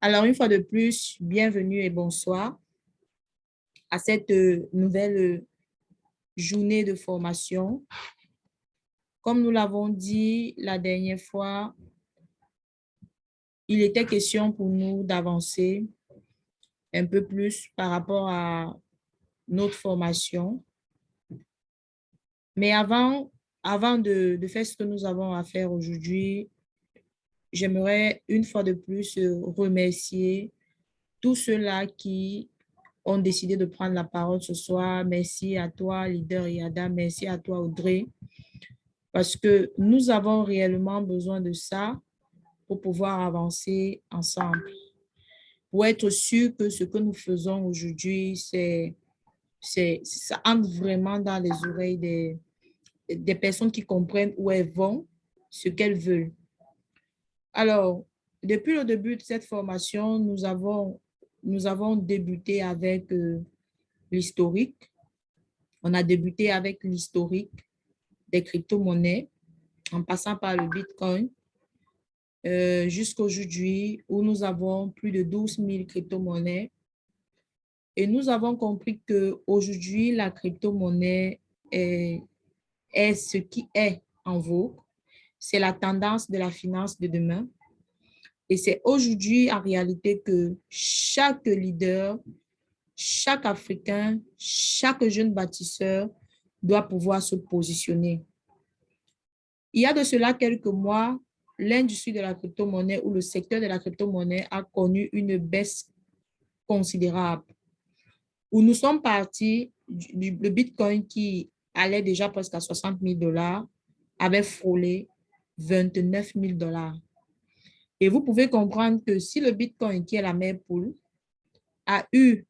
Alors, une fois de plus, bienvenue et bonsoir à cette nouvelle journée de formation. Comme nous l'avons dit la dernière fois, il était question pour nous d'avancer un peu plus par rapport à notre formation. Mais avant de faire ce que nous avons à faire aujourd'hui, j'aimerais une fois de plus remercier tous ceux-là qui ont décidé de prendre la parole ce soir. Merci à toi, leader Yada. Merci à toi, Audrey, parce que nous avons réellement besoin de ça pour pouvoir avancer ensemble, pour être sûr que ce que nous faisons aujourd'hui, ça entre vraiment dans les oreilles des personnes qui comprennent où elles vont, ce qu'elles veulent. Alors, depuis le début de cette formation, nous avons débuté avec l'historique. On a débuté avec l'historique des crypto-monnaies en passant par le Bitcoin jusqu'à aujourd'hui où nous avons plus de 12 000 crypto-monnaies. Et nous avons compris qu'aujourd'hui, la crypto-monnaie est ce qui est en vogue. C'est la tendance de la finance de demain. Et c'est aujourd'hui, en réalité, que chaque leader, chaque Africain, chaque jeune bâtisseur doit pouvoir se positionner. Il y a de cela quelques mois, l'industrie de la crypto-monnaie ou le secteur de la crypto-monnaie a connu une baisse considérable. Où nous sommes partis, le Bitcoin qui allait déjà presque à 60 000 $ avait frôlé 29 000 $. Et vous pouvez comprendre que si le Bitcoin, qui est la mère poule, a eu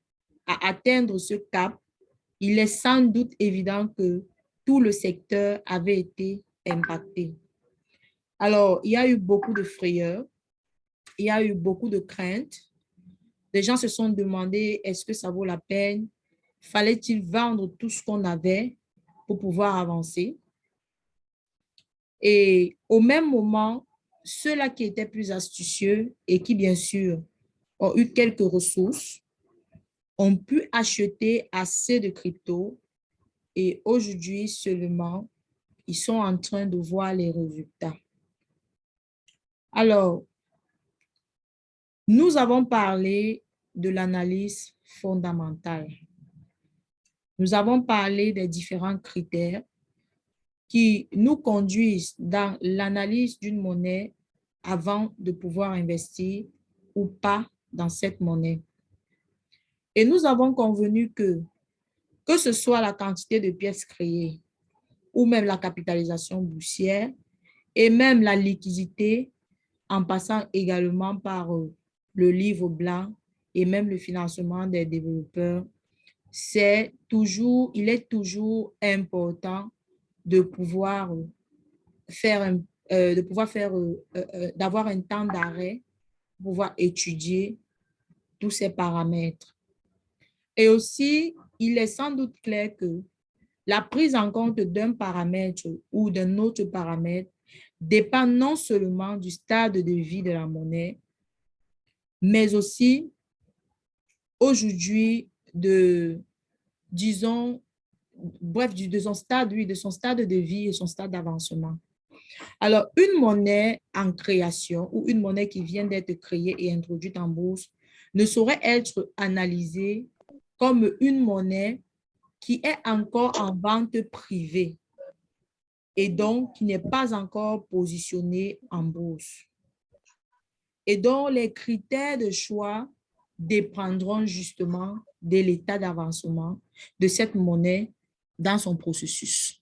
à atteindre ce cap, il est sans doute évident que tout le secteur avait été impacté. Alors, il y a eu beaucoup de frayeur, il y a eu beaucoup de craintes. Les gens se sont demandé, est-ce que ça vaut la peine? Fallait-il vendre tout ce qu'on avait pour pouvoir avancer? Et au même moment, ceux-là qui étaient plus astucieux et qui, bien sûr, ont eu quelques ressources, ont pu acheter assez de crypto et aujourd'hui seulement, ils sont en train de voir les résultats. Alors, nous avons parlé de l'analyse fondamentale. Nous avons parlé des différents critères qui nous conduisent dans l'analyse d'une monnaie avant de pouvoir investir ou pas dans cette monnaie. Et nous avons convenu que ce soit la quantité de pièces créées ou même la capitalisation boursière et même la liquidité en passant également par le livre blanc et même le financement des développeurs, il est toujours important de pouvoir d'avoir un temps d'arrêt, pouvoir étudier tous ces paramètres. Et aussi, il est sans doute clair que la prise en compte d'un paramètre ou d'un autre paramètre dépend non seulement du stade de vie de la monnaie, mais aussi aujourd'hui disons, bref, de son stade, oui, de son stade de vie et son stade d'avancement. Alors, une monnaie en création ou une monnaie qui vient d'être créée et introduite en bourse ne saurait être analysée comme une monnaie qui est encore en vente privée et donc qui n'est pas encore positionnée en bourse. Et donc, les critères de choix dépendront justement de l'état d'avancement de cette monnaie dans son processus.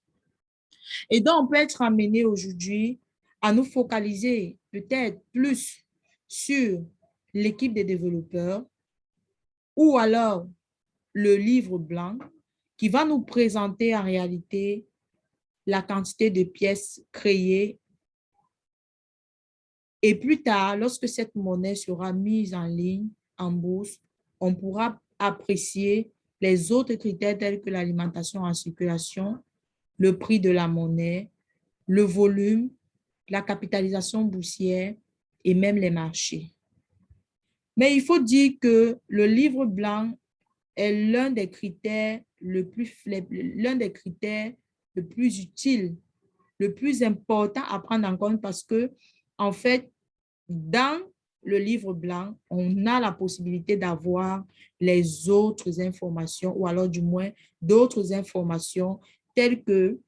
Et donc, on peut être amené aujourd'hui à nous focaliser peut-être plus sur l'équipe des développeurs ou alors le livre blanc qui va nous présenter en réalité la quantité de pièces créées. Et plus tard, lorsque cette monnaie sera mise en ligne, en bourse, on pourra apprécier les autres critères tels que l'alimentation en circulation, le prix de la monnaie, le volume, la capitalisation boursière et même les marchés. Mais il faut dire que le livre blanc est l'un des critères l'un des critères le plus utile, le plus important à prendre en compte parce que, en fait, dans le livre blanc, on a la possibilité d'avoir les autres informations ou alors du moins d'autres informations telles que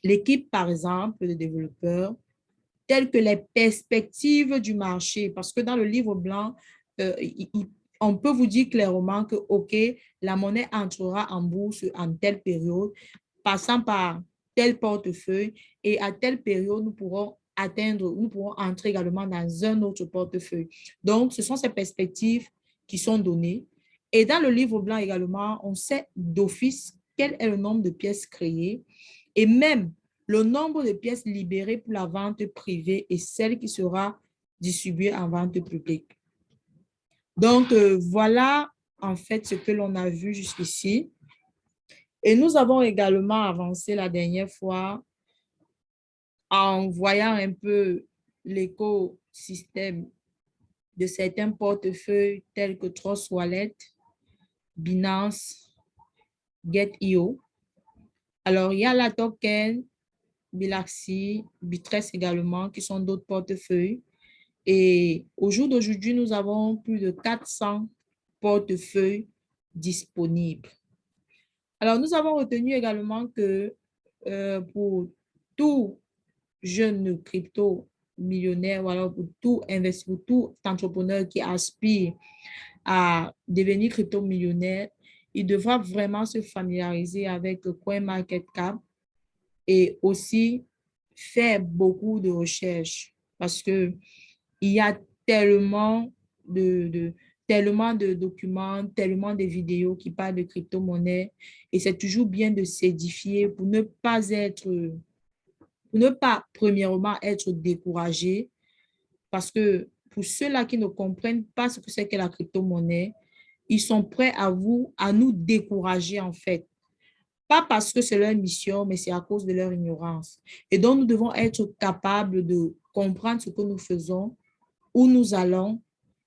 l'équipe, par exemple, de développeurs, telles que les perspectives du marché. Parce que dans le livre blanc, on peut vous dire clairement que, OK, la monnaie entrera en bourse en telle période, passant par tel portefeuille, et à telle période, nous pourrons entrer également dans un autre portefeuille. Donc, ce sont ces perspectives qui sont données. Et dans le livre blanc également, on sait d'office quel est le nombre de pièces créées et même le nombre de pièces libérées pour la vente privée et celle qui sera distribuée en vente publique. Donc, voilà en fait ce que l'on a vu jusqu'ici. Et nous avons également avancé la dernière fois en voyant un peu l'écosystème de certains portefeuilles tels que Trust Wallet, Binance, Get.io. Alors, il y a la token, Bilaxy, Bittrex également, qui sont d'autres portefeuilles. Et au jour d'aujourd'hui, nous avons plus de 400 portefeuilles disponibles. Alors, nous avons retenu également que pour tout jeune crypto millionnaire ou alors pour tout investisseur, tout entrepreneur qui aspire à devenir crypto millionnaire, il devra vraiment se familiariser avec CoinMarketCap et aussi faire beaucoup de recherches parce que il y a tellement de documents, tellement de vidéos qui parlent de crypto-monnaie et c'est toujours bien de s'édifier pour ne pas premièrement être découragé parce que pour ceux-là qui ne comprennent pas ce que c'est que la crypto-monnaie, ils sont prêts à nous décourager en fait. Pas parce que c'est leur mission, mais c'est à cause de leur ignorance. Et donc, nous devons être capables de comprendre ce que nous faisons, où nous allons,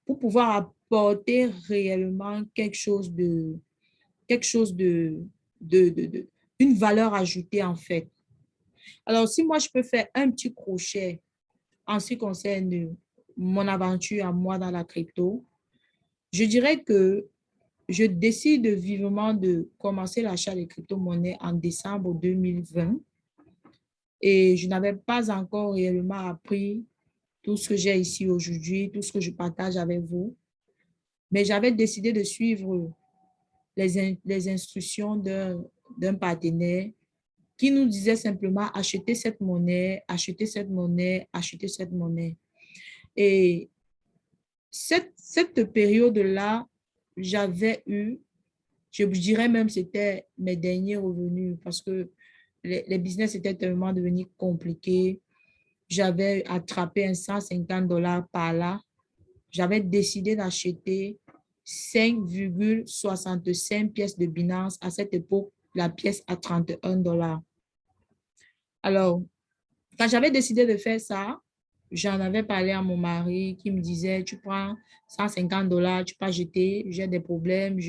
pour pouvoir apporter réellement quelque chose une valeur ajoutée en fait. Alors, si moi, je peux faire un petit crochet en ce qui concerne mon aventure à moi dans la crypto, je dirais que je décide vivement de commencer l'achat des crypto-monnaies en décembre 2020 et je n'avais pas encore réellement appris tout ce que j'ai ici aujourd'hui, tout ce que je partage avec vous, mais j'avais décidé de suivre les instructions d'un partenaire qui nous disait simplement acheter cette monnaie, acheter cette monnaie, acheter cette monnaie. Et cette période-là, j'avais eu, je dirais même c'était mes derniers revenus parce que les business étaient tellement devenus compliqués. J'avais attrapé un 150 $ par là. J'avais décidé d'acheter 5,65 pièces de Binance. À cette époque, la pièce à 31 $. Alors, quand j'avais décidé de faire ça, j'en avais parlé à mon mari qui me disait, tu prends 150 $, tu peux jeter, j'ai des problèmes,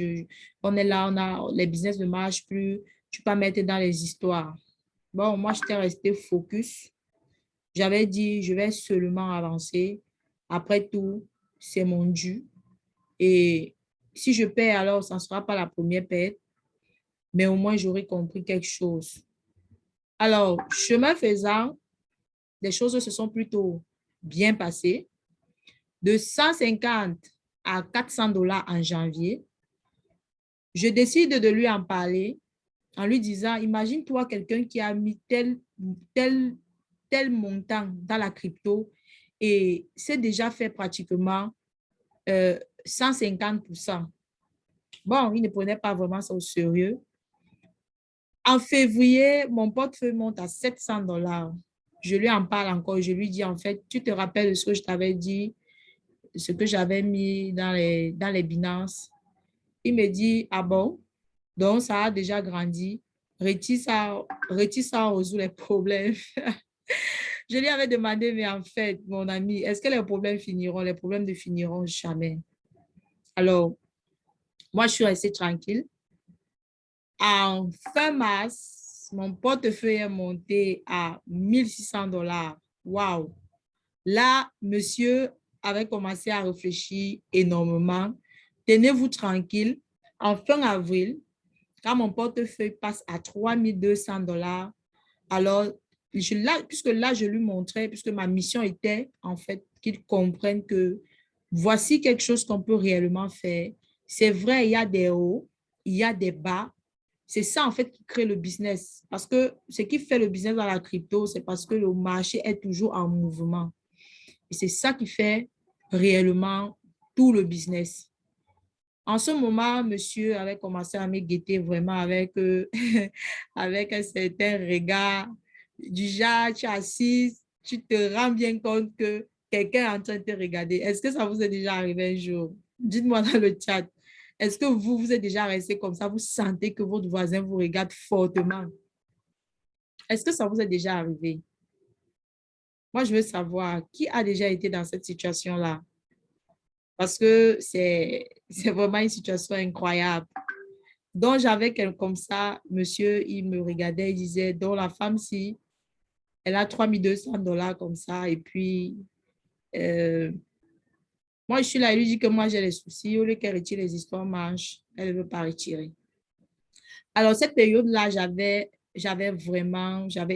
on est là, les business ne marchent plus, tu peux mettre dans les histoires. Bon, moi, j'étais restée focus. J'avais dit, je vais seulement avancer. Après tout, c'est mon dû. Et si je perds, alors, ça ne sera pas la première perte, mais au moins, j'aurai compris quelque chose. Alors, chemin faisant, les choses se sont plutôt bien passées. De 150 à 400 $ en janvier, je décide de lui en parler en lui disant, imagine-toi quelqu'un qui a mis tel montant dans la crypto et c'est déjà fait pratiquement 150%. Bon, il ne prenait pas vraiment ça au sérieux. En février, mon portefeuille monte à 700 $. Je lui en parle encore. Je lui dis, en fait, tu te rappelles de ce que je t'avais dit, ce que j'avais mis dans les Binance. Il me dit, ah bon? Donc, ça a déjà grandi. Retire ça, on résout les problèmes. Je lui avais demandé, mais en fait, mon ami, est-ce que les problèmes finiront? Les problèmes ne finiront jamais. Alors, moi, je suis restée tranquille. En fin mars, mon portefeuille est monté à 1 600 $. Waouh! Là, monsieur avait commencé à réfléchir énormément. Tenez-vous tranquille. En fin avril, quand mon portefeuille passe à 3 200 $, alors, puisque là, je lui montrais, puisque ma mission était, en fait, qu'il comprenne que voici quelque chose qu'on peut réellement faire. C'est vrai, il y a des hauts, il y a des bas. C'est ça, en fait, qui crée le business. Parce que ce qui fait le business dans la crypto, c'est parce que le marché est toujours en mouvement. Et c'est ça qui fait réellement tout le business. En ce moment, monsieur avait commencé à me guetter vraiment avec, avec un certain regard du genre, tu es assise, tu te rends bien compte que quelqu'un est en train de te regarder. Est-ce que ça vous est déjà arrivé un jour? Dites-moi dans le chat. Est-ce que vous êtes déjà resté comme ça? Vous sentez que votre voisin vous regarde fortement? Est-ce que ça vous est déjà arrivé? Moi, je veux savoir qui a déjà été dans cette situation-là. Parce que c'est vraiment une situation incroyable. Donc, j'avais quelqu'un comme ça, monsieur, il me regardait, il disait, donc la femme, si elle a 3 200 $ comme ça, et puis, euh, moi, je suis là, il lui dit que moi, j'ai les soucis, au lieu qu'elle retire les histoires manches, elle ne veut pas retirer. Alors, cette période-là, j'avais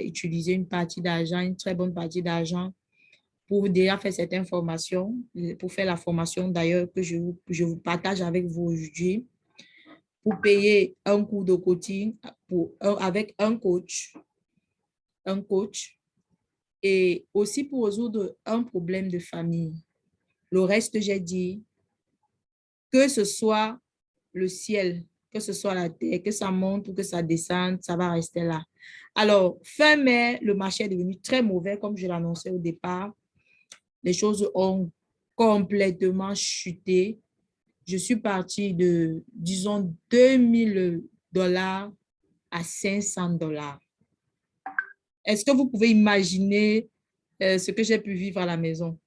utilisé une partie d'argent, une très bonne partie d'argent pour déjà faire cette information, pour faire la formation d'ailleurs que je vous partage avec vous aujourd'hui, pour payer un cours de coaching avec un coach, et aussi pour résoudre un problème de famille. Le reste, j'ai dit, que ce soit le ciel, que ce soit la terre, que ça monte ou que ça descende, ça va rester là. Alors, fin mai, le marché est devenu très mauvais, comme je l'annonçais au départ. Les choses ont complètement chuté. Je suis partie de, disons, 2 000 $ à 500 $. Est-ce que vous pouvez imaginer ce que j'ai pu vivre à la maison?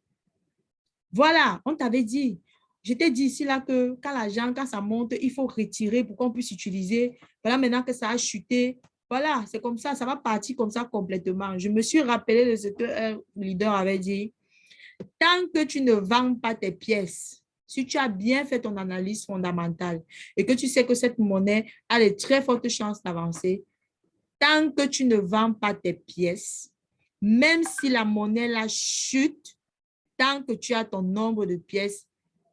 Voilà, on t'avait dit. Je t'ai dit ici là que quand ça monte, il faut retirer pour qu'on puisse utiliser. Voilà, maintenant que ça a chuté, voilà, c'est comme ça va partir comme ça complètement. Je me suis rappelé de ce qu'un leader avait dit. Tant que tu ne vends pas tes pièces, si tu as bien fait ton analyse fondamentale et que tu sais que cette monnaie a de très fortes chances d'avancer, tant que tu ne vends pas tes pièces, même si la monnaie la chute, tant que tu as ton nombre de pièces,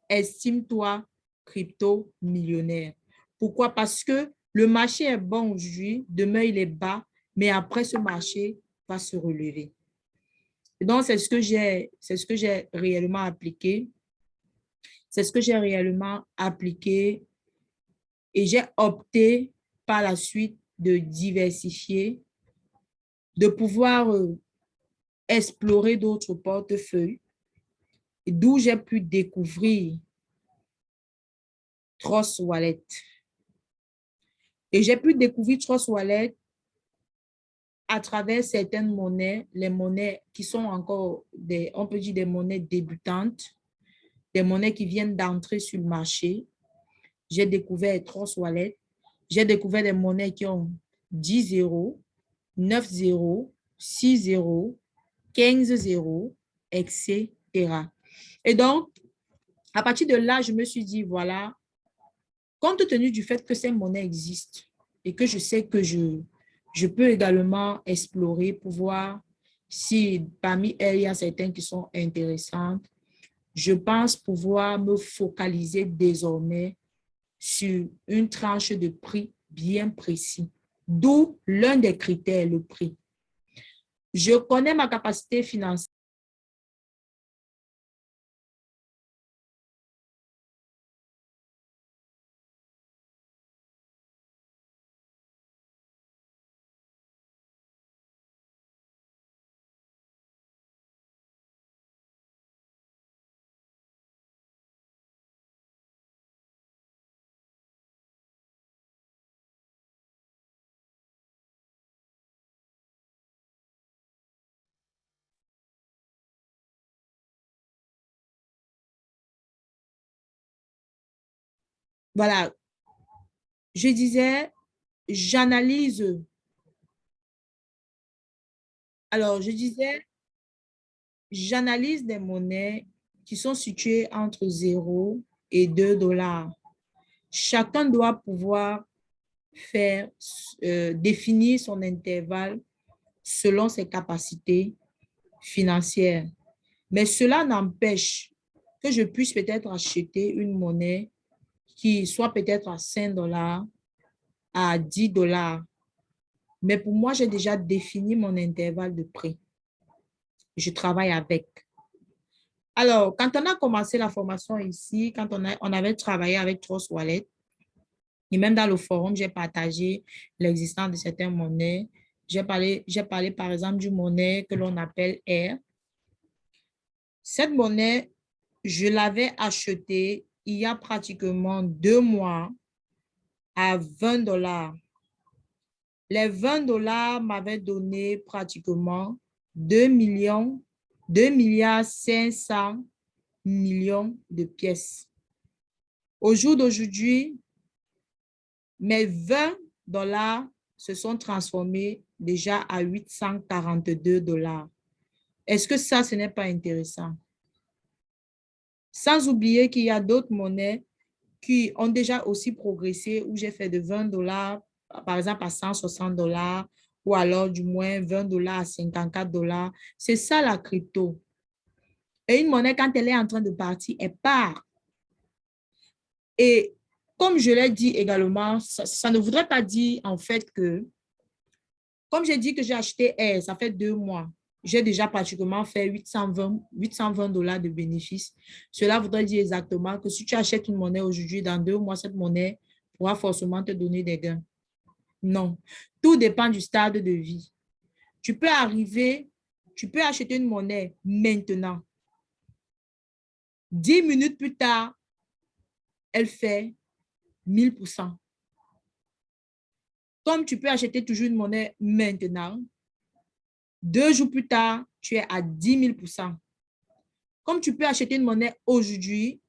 estime-toi crypto-millionnaire. Pourquoi? Parce que le marché est bon aujourd'hui, demain il est bas, mais après ce marché va se relever. Et donc, c'est ce que j'ai réellement appliqué. C'est ce que j'ai réellement appliqué et j'ai opté par la suite de diversifier, de pouvoir explorer d'autres portefeuilles, d'où j'ai pu découvrir Trust Wallet. Et j'ai pu découvrir Trust Wallet à travers certaines monnaies, les monnaies qui sont encore on peut dire des monnaies débutantes, des monnaies qui viennent d'entrer sur le marché. J'ai découvert Trust Wallet. J'ai découvert des monnaies qui ont 10 zéros, 9 zéros, 6 zéros, 15 zéros, etc. Et donc, à partir de là, je me suis dit, voilà, compte tenu du fait que ces monnaies existent et que je sais que je peux également explorer pour voir si parmi elles, il y a certaines qui sont intéressantes, je pense pouvoir me focaliser désormais sur une tranche de prix bien précis, d'où l'un des critères, le prix. Je connais ma capacité financière. voilà, je disais, j'analyse. Alors, je disais, j'analyse des monnaies qui sont situées entre 0 et 2 $. Chacun doit pouvoir faire, définir son intervalle selon ses capacités financières. Mais cela n'empêche que je puisse peut-être acheter une monnaie qui soit peut-être à 5 $, à 10 $. Mais pour moi, j'ai déjà défini mon intervalle de prix. Je travaille avec. Alors, quand on a commencé la formation ici, quand on avait travaillé avec Trust Wallet, et même dans le forum, j'ai partagé l'existence de certaines monnaies. J'ai parlé par exemple d'une monnaie que l'on appelle R. Cette monnaie, je l'avais achetée il y a pratiquement 2 mois à 20 $. Les 20 $ m'avaient donné pratiquement 2,5 milliards de pièces. Au jour d'aujourd'hui, mes 20 $ se sont transformés déjà à 842 $. Est-ce que ça, ce n'est pas intéressant? Sans oublier qu'il y a d'autres monnaies qui ont déjà aussi progressé, où j'ai fait de 20 $, par exemple, à 160 $, ou alors du moins 20 $ à 54 $. C'est ça la crypto. Et une monnaie, quand elle est en train de partir, elle part. Et comme je l'ai dit également, ça ne voudrait pas dire en fait que, comme j'ai dit que j'ai acheté R, ça fait 2 mois, j'ai déjà pratiquement fait 820 $ de bénéfices. Cela voudrait dire exactement que si tu achètes une monnaie aujourd'hui, dans 2 mois, cette monnaie pourra forcément te donner des gains. Non, tout dépend du stade de vie. Tu peux acheter une monnaie maintenant. 10 minutes plus tard, elle fait 1000%. Comme tu peux acheter toujours une monnaie maintenant, 2 jours plus tard, tu es à 10 000%. Comme tu peux acheter une monnaie aujourd'hui,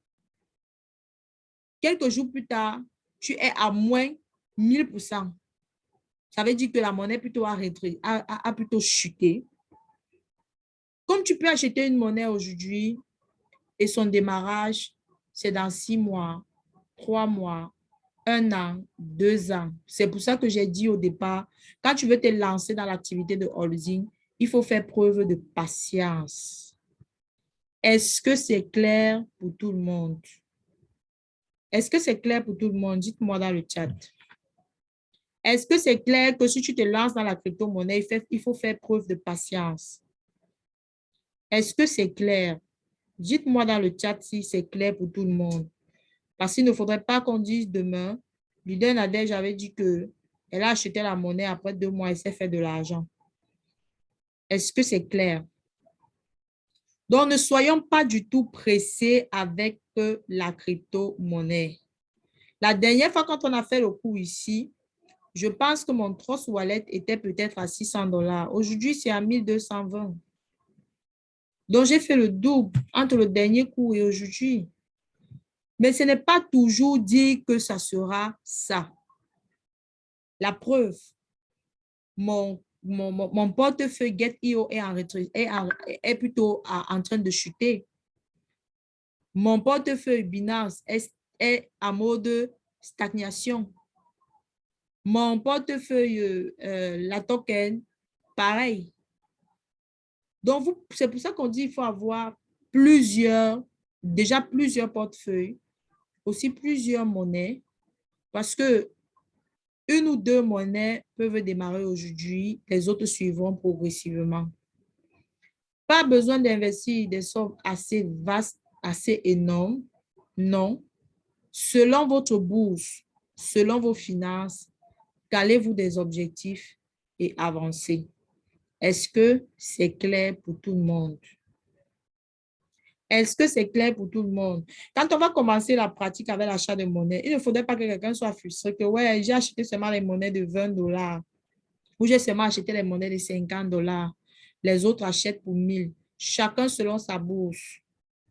quelques jours plus tard, tu es à moins 1000%. Ça veut dire que la monnaie plutôt a plutôt chuté. Comme tu peux acheter une monnaie aujourd'hui et son démarrage, c'est dans 6 mois, 3 mois, 1 an, 2 ans. C'est pour ça que j'ai dit au départ, quand tu veux te lancer dans l'activité de holding, il faut faire preuve de patience. Est-ce que c'est clair pour tout le monde? Est-ce que c'est clair pour tout le monde? Dites-moi dans le chat. Est-ce que c'est clair que si tu te lances dans la crypto-monnaie, il faut faire preuve de patience? Est-ce que c'est clair? Dites-moi dans le chat si c'est clair pour tout le monde. Parce qu'il ne faudrait pas qu'on dise demain, Leader Nadège avait dit qu'elle a acheté la monnaie après 2 mois et s'est fait de l'argent. Est-ce que c'est clair? Donc, ne soyons pas du tout pressés avec la crypto-monnaie. La dernière fois, quand on a fait le cours ici, je pense que mon Trust Wallet était peut-être à 600 $. Aujourd'hui, c'est à 1220. Donc, j'ai fait le double entre le dernier cours et aujourd'hui. Mais ce n'est pas toujours dit que ça sera ça. La preuve, mon portefeuille Get.io est plutôt en train de chuter. Mon portefeuille Binance est en mode stagnation. Mon portefeuille, la token, pareil. Donc, c'est pour ça qu'on dit qu'il faut avoir déjà plusieurs portefeuilles, aussi plusieurs monnaies, parce que une ou deux monnaies peuvent démarrer aujourd'hui, les autres suivront progressivement. Pas besoin d'investir des sommes assez vastes, assez énormes, non. Selon votre bourse, selon vos finances, calez-vous des objectifs et avancez. Est-ce que c'est clair pour tout le monde? Est-ce que c'est clair pour tout le monde? Quand on va commencer la pratique avec l'achat de monnaie, il ne faudrait pas que quelqu'un soit frustré que ouais, j'ai acheté seulement les monnaies de 20 $ ou j'ai seulement acheté les monnaies de 50 $. Les autres achètent pour 1000. Chacun selon sa bourse.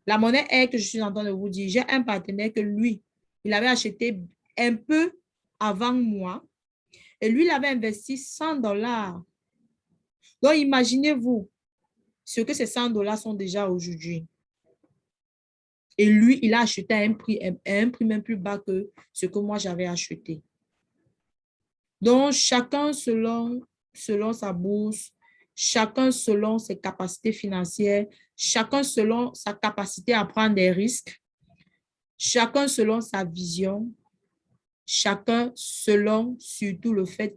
La monnaie est que je suis en train de vous dire, j'ai un partenaire que lui, Il avait acheté un peu avant moi. Et lui, il avait investi $100. Donc, imaginez-vous ce que ces $100 sont déjà aujourd'hui. Et lui, il a acheté à un prix même plus bas que ce que moi j'avais acheté. Donc, chacun selon sa bourse, chacun selon ses capacités financières, chacun selon sa capacité à prendre des risques, chacun selon sa vision, chacun selon surtout le fait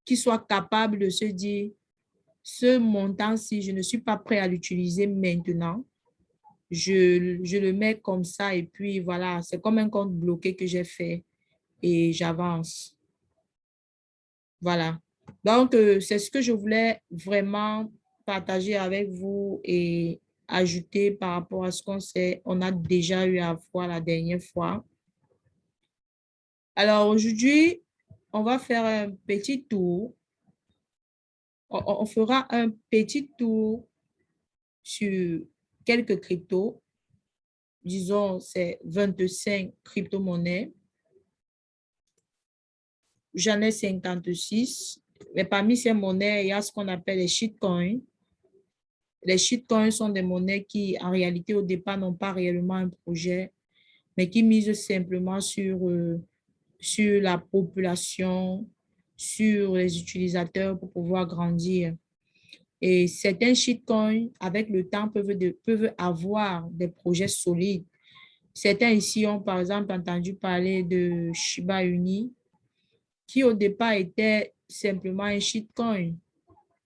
qu'il soit capable de se dire, ce montant-ci, je ne suis pas prêt à l'utiliser maintenant. Je le mets comme ça et puis voilà, c'est comme un compte bloqué que j'ai fait et j'avance. Voilà. Donc, c'est ce que je voulais vraiment partager avec vous et ajouter par rapport à ce on a déjà eu à voir la dernière fois. Alors, aujourd'hui, on va faire un petit tour. On fera un petit tour sur quelques cryptos. Disons, c'est 25 crypto-monnaies. J'en ai 56. Mais parmi ces monnaies, il y a ce qu'on appelle les shitcoins. Les shitcoins sont des monnaies qui, en réalité, au départ, n'ont pas réellement un projet, mais qui misent simplement sur la population, sur les utilisateurs pour pouvoir grandir. Et certains shitcoins, avec le temps, peuvent avoir des projets solides. Certains ici ont, par exemple, entendu parler de Shiba Inu, qui au départ était simplement un shitcoin.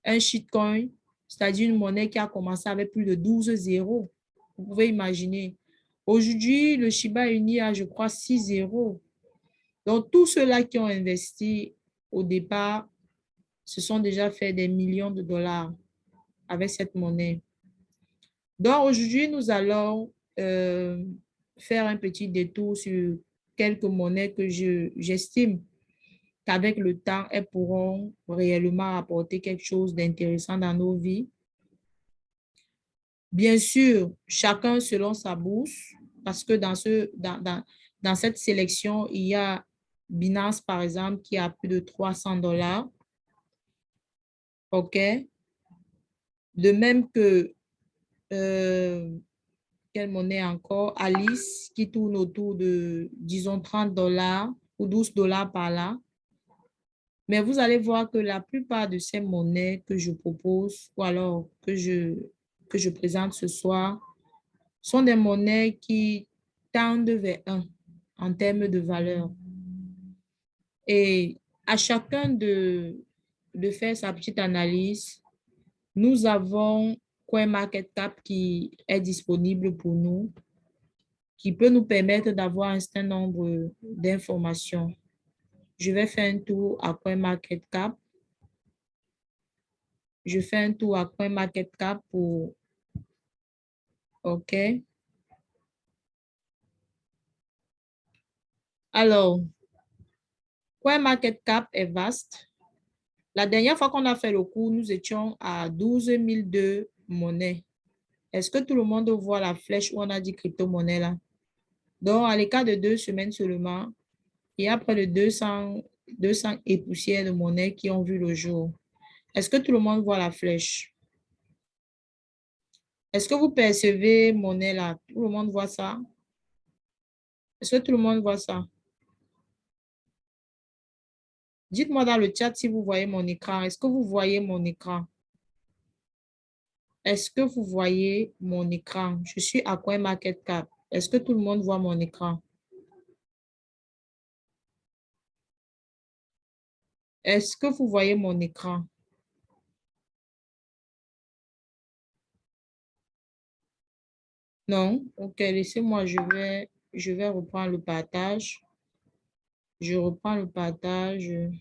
Un shitcoin, c'est-à-dire une monnaie qui a commencé avec plus de 12 zéros. Vous pouvez imaginer. Aujourd'hui, le Shiba Inu a, je crois, 6 zéros. Donc, tous ceux-là qui ont investi au départ se sont déjà fait des millions de dollars avec cette monnaie. Donc, aujourd'hui, nous allons faire un petit détour sur quelques monnaies que j'estime qu'avec le temps, elles pourront réellement apporter quelque chose d'intéressant dans nos vies. Bien sûr, chacun selon sa bourse, parce que dans cette sélection, il y a Binance, par exemple, qui a plus de $300. OK? De même que, quelle monnaie encore? Alice, qui tourne autour de, disons, $30 ou $12 par là. Mais vous allez voir que la plupart de ces monnaies que je propose ou alors que je présente ce soir sont des monnaies qui tendent vers un en termes de valeur. Et à chacun de faire sa petite analyse, nous avons CoinMarketCap qui est disponible pour nous, qui peut nous permettre d'avoir un certain nombre d'informations. Je vais faire un tour à CoinMarketCap. Je fais un tour à CoinMarketCap pour... OK. Alors, CoinMarketCap est vaste. La dernière fois qu'on a fait le cours, nous étions à 12 002 monnaies. Est-ce que tout le monde voit la flèche où on a dit crypto-monnaie là? Donc, à l'écart de 2 semaines seulement, il y a près de 200 et poussières de monnaies qui ont vu le jour. Est-ce que tout le monde voit la flèche? Est-ce que vous percevez monnaie là? Tout le monde voit ça? Est-ce que tout le monde voit ça? Dites-moi dans le chat si vous voyez mon écran. Est-ce que vous voyez mon écran? Est-ce que vous voyez mon écran? Je suis à CoinMarketCap. Est-ce que tout le monde voit mon écran? Est-ce que vous voyez mon écran? Non? Ok, laissez-moi, je vais reprendre le partage. Je reprends le partage de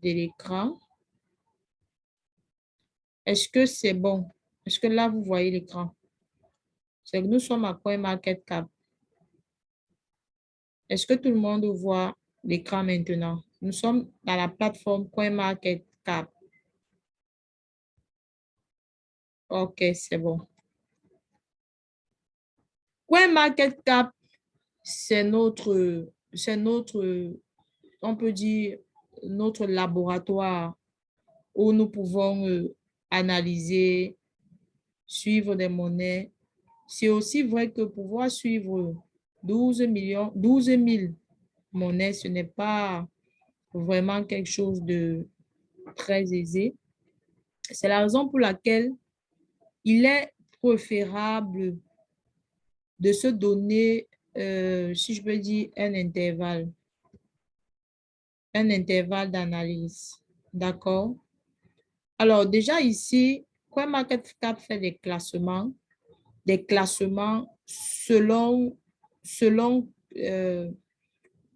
l'écran. Est-ce que c'est bon? Est-ce que là, vous voyez l'écran? C'est que nous sommes à CoinMarketCap. Est-ce que tout le monde voit l'écran maintenant? Nous sommes dans la plateforme CoinMarketCap. Ok, c'est bon. CoinMarketCap, c'est notre, on peut dire, notre laboratoire où nous pouvons analyser, suivre des monnaies. C'est aussi vrai que pouvoir suivre 12 000 monnaies, ce n'est pas vraiment quelque chose de très aisé. C'est la raison pour laquelle il est préférable de se donner, si je peux dire, un intervalle d'analyse. D'accord? Alors, déjà ici, CoinMarketCap fait des classements selon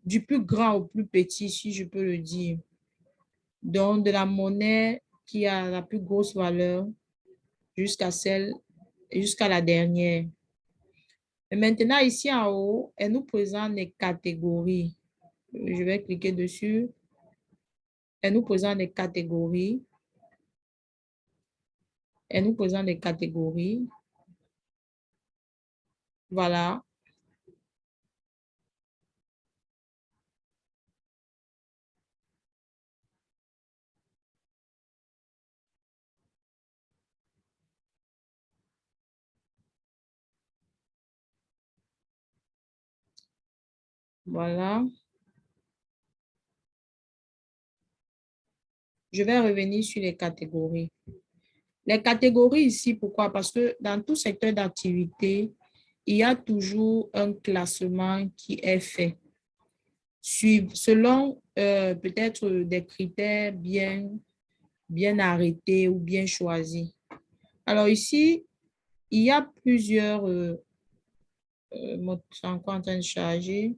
du plus grand au plus petit, si je peux le dire. Donc, de la monnaie qui a la plus grosse valeur jusqu'à la dernière. Et maintenant, ici en haut, elle nous présente les catégories. Je vais cliquer dessus. Elle nous présente les catégories. Elle nous présente les catégories. Voilà. Voilà. Je vais revenir sur les catégories. Les catégories ici, pourquoi? Parce que dans tout secteur d'activité, il y a toujours un classement qui est fait selon peut-être des critères bien arrêtés ou bien choisis. Alors ici, il y a plusieurs... c'est encore en train de charger.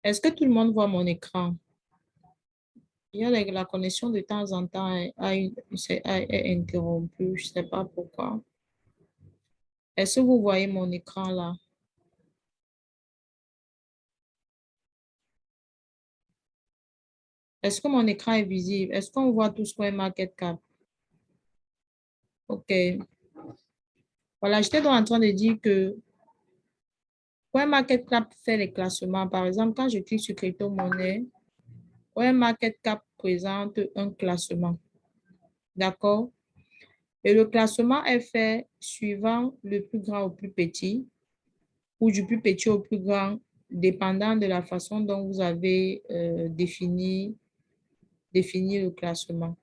Est-ce que tout le monde voit mon écran? Il y a la connexion de temps en temps est interrompue. Je ne sais pas pourquoi. Est-ce que vous voyez mon écran là? Est-ce que mon écran est visible? Est-ce qu'on voit tout ce qu'on est market cap? OK. Voilà, j'étais donc en train de dire que CoinMarketCap fait les classements. Par exemple, quand je clique sur crypto-monnaie, CoinMarketCap présente un classement. D'accord? Et le classement est fait suivant le plus grand au plus petit ou du plus petit au plus grand, dépendant de la façon dont vous avez défini le classement.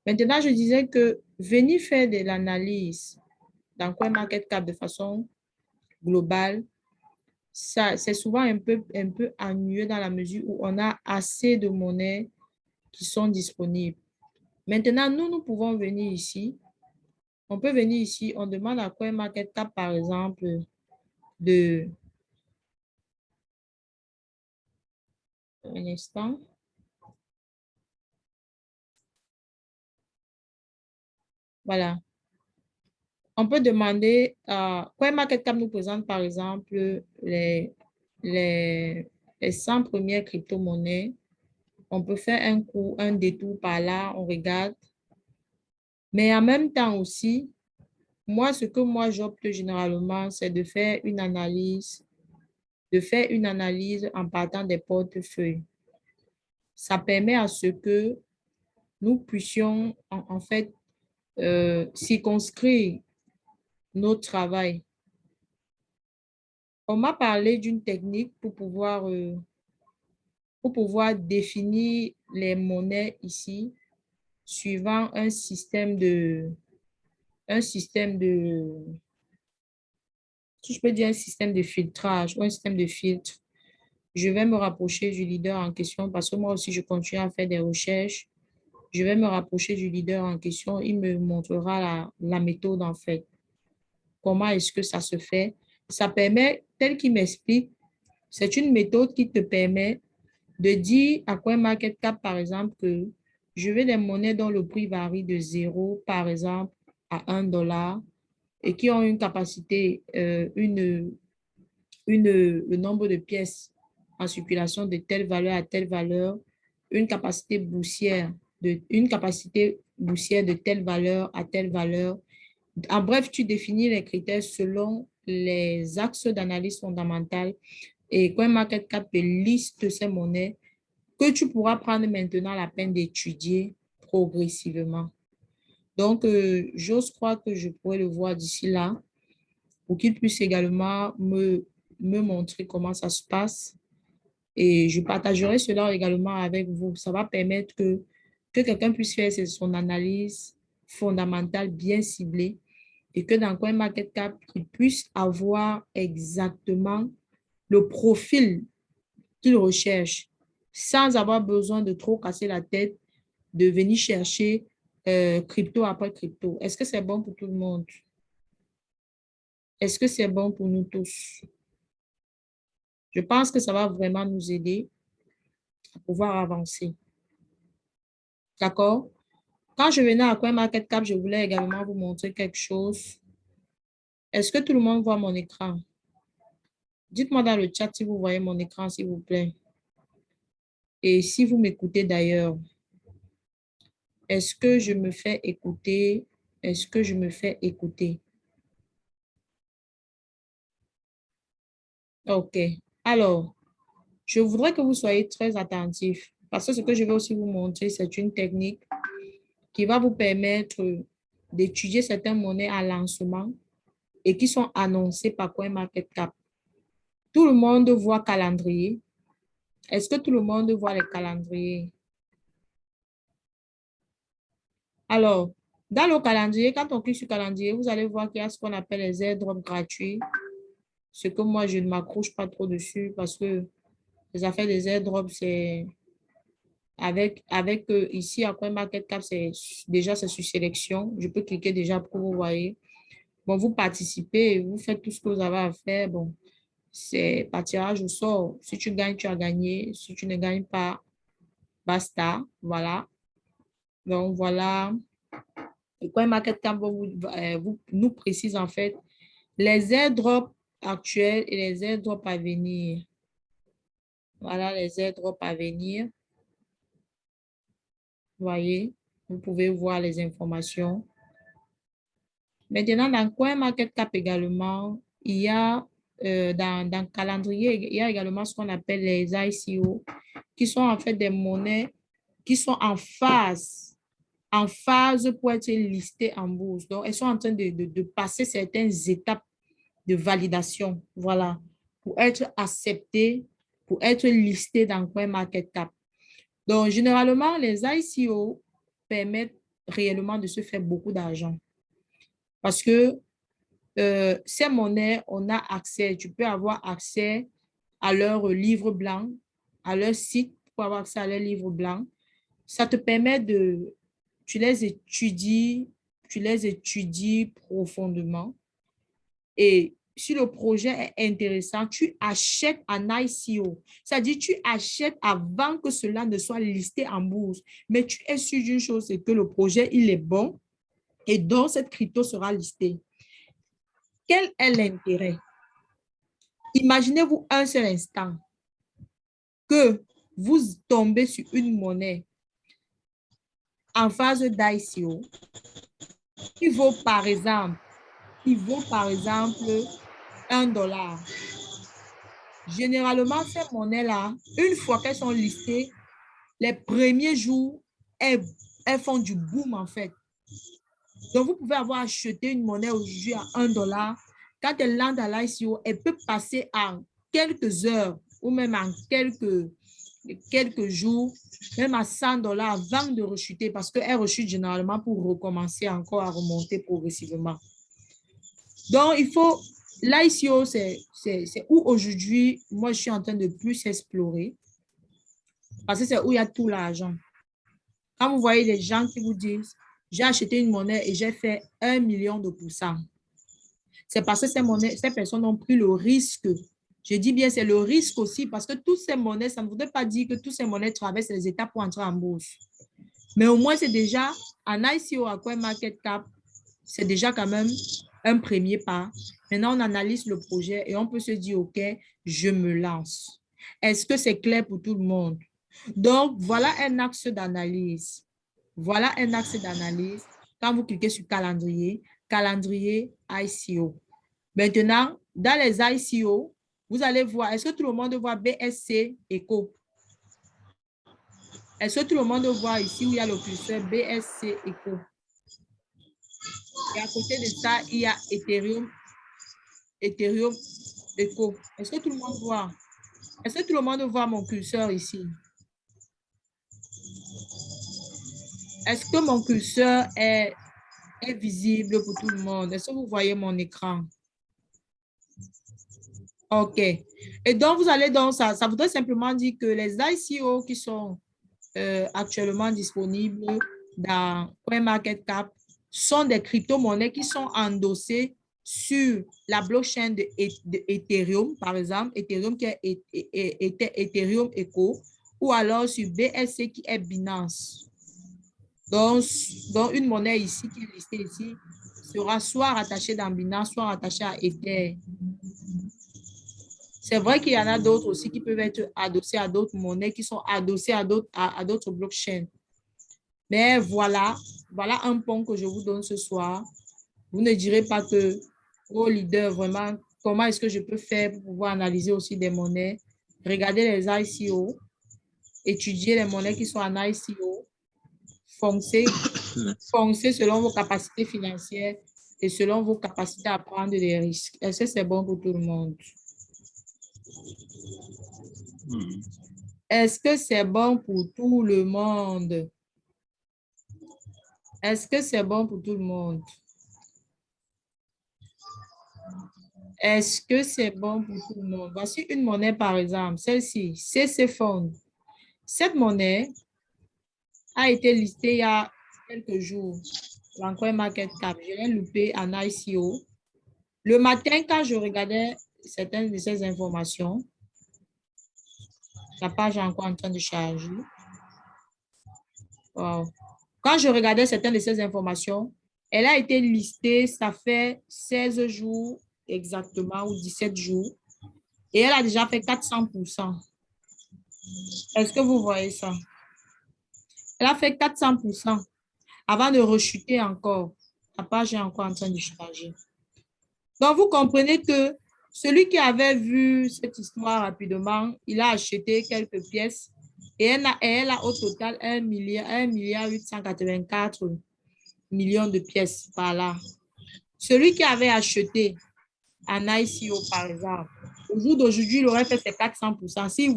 Maintenant, je disais que venir faire de l'analyse dans CoinMarketCap de façon globale, ça, c'est souvent un peu ennuyeux dans la mesure où on a assez de monnaies qui sont disponibles. Maintenant, nous pouvons venir ici. On peut venir ici, on demande à CoinMarketCap, par exemple, de... Un instant. Voilà. On peut demander à CoinMarketCap nous présente par exemple les, les 100 premières crypto-monnaies. On peut faire un détour par là, on regarde. Mais en même temps aussi, ce que moi j'opte généralement, c'est de faire une analyse en partant des portefeuilles. Ça permet à ce que nous puissions en fait circonscrire notre travail. On m'a parlé d'une technique pour pouvoir définir les monnaies ici suivant si je peux dire un système de filtrage ou un système de filtre. Je vais me rapprocher du leader en question parce que moi aussi, je continue à faire des recherches. Je vais me rapprocher du leader en question. Il me montrera la méthode en fait. Comment est-ce que ça se fait? Ça permet, tel qu'il m'explique, c'est une méthode qui te permet de dire à CoinMarketCap, par exemple, que je veux des monnaies dont le prix varie de 0, par exemple, à $1 et qui ont une capacité, le nombre de pièces en circulation de telle valeur à telle valeur, une capacité boursière de telle valeur à telle valeur. En bref, tu définis les critères selon les axes d'analyse fondamentale et CoinMarketCap liste ces monnaies que tu pourras prendre maintenant la peine d'étudier progressivement. Donc, j'ose croire que je pourrais le voir d'ici là pour qu'il puisse également me montrer comment ça se passe. Et je partagerai cela également avec vous. Ça va permettre que quelqu'un puisse faire son analyse fondamentale bien ciblée et que dans CoinMarketCap, il puisse avoir exactement le profil qu'il recherche sans avoir besoin de trop casser la tête, de venir chercher crypto après crypto. Est-ce que c'est bon pour tout le monde? Est-ce que c'est bon pour nous tous? Je pense que ça va vraiment nous aider à pouvoir avancer. D'accord? Quand je venais à CoinMarketCap, je voulais également vous montrer quelque chose. Est-ce que tout le monde voit mon écran? Dites-moi dans le chat si vous voyez mon écran, s'il vous plaît. Et si vous m'écoutez d'ailleurs, est-ce que je me fais écouter? Est-ce que je me fais écouter? OK. Alors, je voudrais que vous soyez très attentifs parce que ce que je vais aussi vous montrer, c'est une technique qui va vous permettre d'étudier certaines monnaies à lancement et qui sont annoncées par CoinMarketCap. Tout le monde voit calendrier. Est-ce que tout le monde voit les calendriers? Alors, dans le calendrier, quand on clique sur calendrier, vous allez voir qu'il y a ce qu'on appelle les airdrops gratuits. Ce que moi, je ne m'accroche pas trop dessus parce que les affaires des airdrops, c'est avec ici à CoinMarketCap, c'est sur sélection. Je peux cliquer déjà pour vous voyez. Bon, vous participez, vous faites tout ce que vous avez à faire. Bon, c'est par tirage au sort. Si tu gagnes, tu as gagné. Si tu ne gagnes pas, basta. Voilà. Donc, voilà. Et CoinMarketCap nous précise en fait les airdrops actuels et les airdrops à venir. Voilà les airdrops à venir. Voyez, vous pouvez voir les informations. Maintenant, dans CoinMarketCap également, il y a dans le calendrier, il y a également ce qu'on appelle les ICO, qui sont en fait des monnaies qui sont en phase pour être listées en bourse. Donc, elles sont en train de passer certaines étapes de validation, voilà, pour être acceptées, pour être listées dans CoinMarketCap. Donc, généralement, les ICO permettent réellement de se faire beaucoup d'argent parce que ces monnaies, on a accès, tu peux avoir accès à leur livre blanc, à leur site pour avoir accès à leur livre blanc. Ça te permet tu les étudies profondément et si le projet est intéressant, tu achètes en ICO. C'est-à-dire, tu achètes avant que cela ne soit listé en bourse. Mais tu es sûr d'une chose, c'est que le projet, il est bon et donc cette crypto sera listée. Quel est l'intérêt? Imaginez-vous un seul instant que vous tombez sur une monnaie en phase d'ICO qui vaut par exemple, $1. Généralement, ces monnaies-là, une fois qu'elles sont listées, les premiers jours, elles font du boom en fait. Donc, vous pouvez avoir acheté une monnaie aujourd'hui à $1. Quand elle lance à l'ICO, elle peut passer en quelques heures ou même en quelques jours, même à $100 avant de rechuter parce qu'elle rechute généralement pour recommencer encore à remonter progressivement. Donc, l'ICO, c'est où aujourd'hui, moi, je suis en train de plus explorer parce que c'est où il y a tout l'argent. Quand vous voyez les gens qui vous disent, j'ai acheté une monnaie et j'ai fait 1 million de %, c'est parce que ces personnes ont pris le risque. Je dis bien, c'est le risque aussi parce que toutes ces monnaies, ça ne voudrait pas dire que toutes ces monnaies traversent les étapes pour entrer en bourse. Mais au moins, c'est déjà, en ICO, à CoinMarketCap, c'est déjà quand même un premier pas. Maintenant, on analyse le projet et on peut se dire, OK, je me lance. Est-ce que c'est clair pour tout le monde? Donc, voilà un axe d'analyse. Voilà un axe d'analyse. Quand vous cliquez sur calendrier, calendrier ICO. Maintenant, dans les ICO, vous allez voir, est-ce que tout le monde voit BSC Eco? Est-ce que tout le monde voit ici où il y a le curseur BSC Eco? Et à côté de ça, il y a Ethereum Eco. Est-ce que tout le monde voit? Est-ce que tout le monde voit mon curseur ici? Est-ce que mon curseur est visible pour tout le monde? Est-ce que vous voyez mon écran? OK. Et donc, vous allez dans ça. Ça voudrait simplement dire que les ICO qui sont actuellement disponibles dans CoinMarketCap sont des crypto-monnaies qui sont endossées sur la blockchain de Ethereum, par exemple, Ethereum qui est Ethereum Echo, ou alors sur BSC qui est Binance. Donc, une monnaie ici qui est listée ici sera soit rattachée dans Binance, soit rattachée à Ether. C'est vrai qu'il y en a d'autres aussi qui peuvent être adossés à d'autres monnaies, qui sont adossées à d'autres blockchains. Mais voilà un point que je vous donne ce soir. Vous ne direz pas que, oh leader, vraiment, comment est-ce que je peux faire pour pouvoir analyser aussi des monnaies? Regardez les ICO, étudier les monnaies qui sont en ICO, foncez selon vos capacités financières et selon vos capacités à prendre des risques. Est-ce que c'est bon pour tout le monde? Est-ce que c'est bon pour tout le monde? Est-ce que c'est bon pour tout le monde? Est-ce que c'est bon pour tout le monde? Voici une monnaie, par exemple, celle-ci, CC-Fund. Cette monnaie a été listée il y a quelques jours dans CoinMarketCap. Je l'ai loupé en ICO. Le matin, quand je regardais certaines de ces informations, la page est encore en train de charger. Wow. Quand je regardais certaines de ces informations, elle a été listée, ça fait 16 jours exactement ou 17 jours. Et elle a déjà fait 400%. Est-ce que vous voyez ça? Elle a fait 400% avant de rechuter encore. La page est encore en train de charger. Donc, vous comprenez que celui qui avait vu cette histoire rapidement, il a acheté quelques pièces et elle a au total 1,884 millions de pièces par là. Celui qui avait acheté en ICO, par exemple, au jour d'aujourd'hui, il aurait fait ses 400%. S'il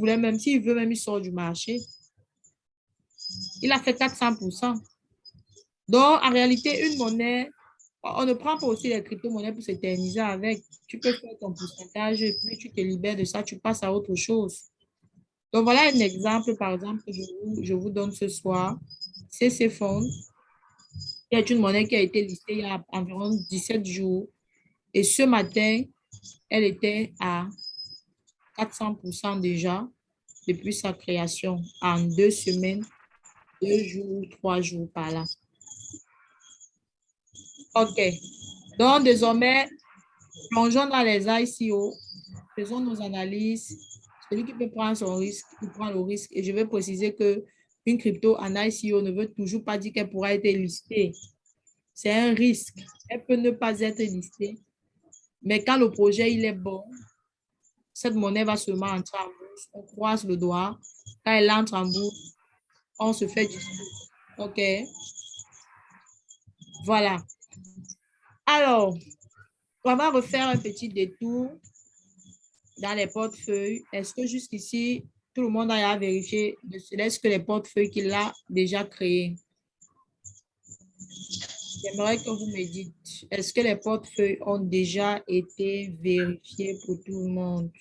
veut même, il sort du marché. Il a fait 400%. Donc, en réalité, une monnaie, on ne prend pas aussi les crypto-monnaies pour s'éterniser avec. Tu peux faire ton pourcentage et puis tu te libères de ça, tu passes à autre chose. Donc, voilà un exemple, par exemple, que je vous donne ce soir. CC-Fund, qui est une monnaie qui a été listée il y a environ 17 jours. Et ce matin, elle était à 400% déjà depuis sa création en 2 semaines, 2 jours, 3 jours par là. OK. Donc, désormais, plongeons dans les ICO, faisons nos analyses. Celui qui peut prendre son risque, il prend le risque. Et je veux préciser qu'une crypto en ICO ne veut toujours pas dire qu'elle pourra être listée. C'est un risque. Elle peut ne pas être listée. Mais quand le projet il est bon, cette monnaie va seulement entrer en bourse. On croise le doigt. Quand elle entre en bourse, on se fait du tout. OK? Voilà. Alors, on va refaire un petit détour dans les portefeuilles. Est-ce que jusqu'ici, tout le monde a vérifié ne serait-ce que les portefeuilles qu'il a déjà créés? J'aimerais que vous me dites, est-ce que les portefeuilles ont déjà été vérifiés pour tout le monde?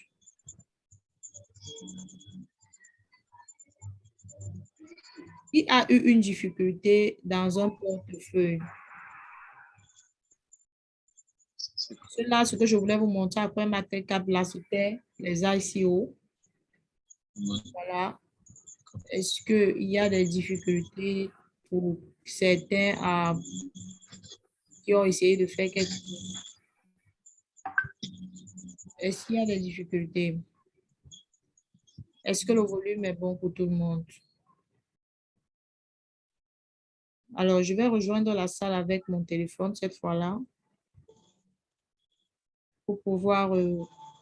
Qui a eu une difficulté dans un portefeuille? Cela, ce que je voulais vous montrer après ma cap là, c'était les ICO. Voilà. Est-ce qu'il y a des difficultés pour certains qui ont essayé de faire quelque chose? Est-ce qu'il y a des difficultés? Est-ce que le volume est bon pour tout le monde? Alors, je vais rejoindre la salle avec mon téléphone cette fois-là pour pouvoir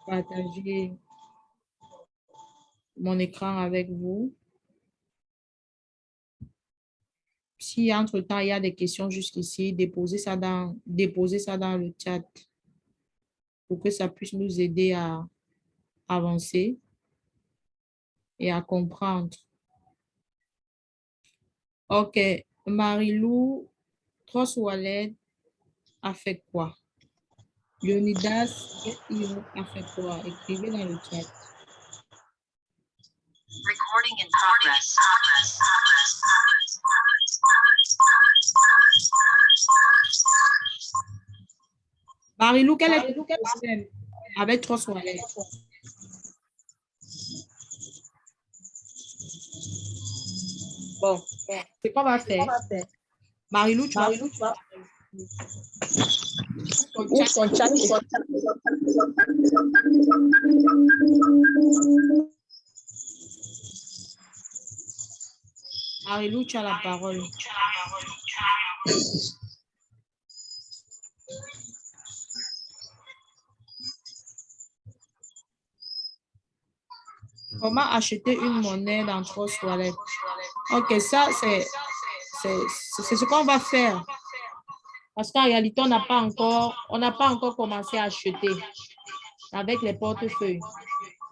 partager mon écran avec vous. Si entre-temps, il y a des questions jusqu'ici, déposez ça dans le chat pour que ça puisse nous aider à avancer et à comprendre. OK. Marilou, Tross Wallet a fait quoi? Leonidas a fait quoi? Écrivez dans le chat. Recording in progress. Marilou, quel est le problème avec Tross Wallet? Bon, ce qu'on va faire, Marilou, tu vas Ouvre son chat. Marilou, tu as la parole. Comment acheter une monnaie dans Tross Wallet? OK, ça, c'est ce qu'on va faire. Parce qu'en réalité, on n'a pas encore commencé à acheter avec les portefeuilles.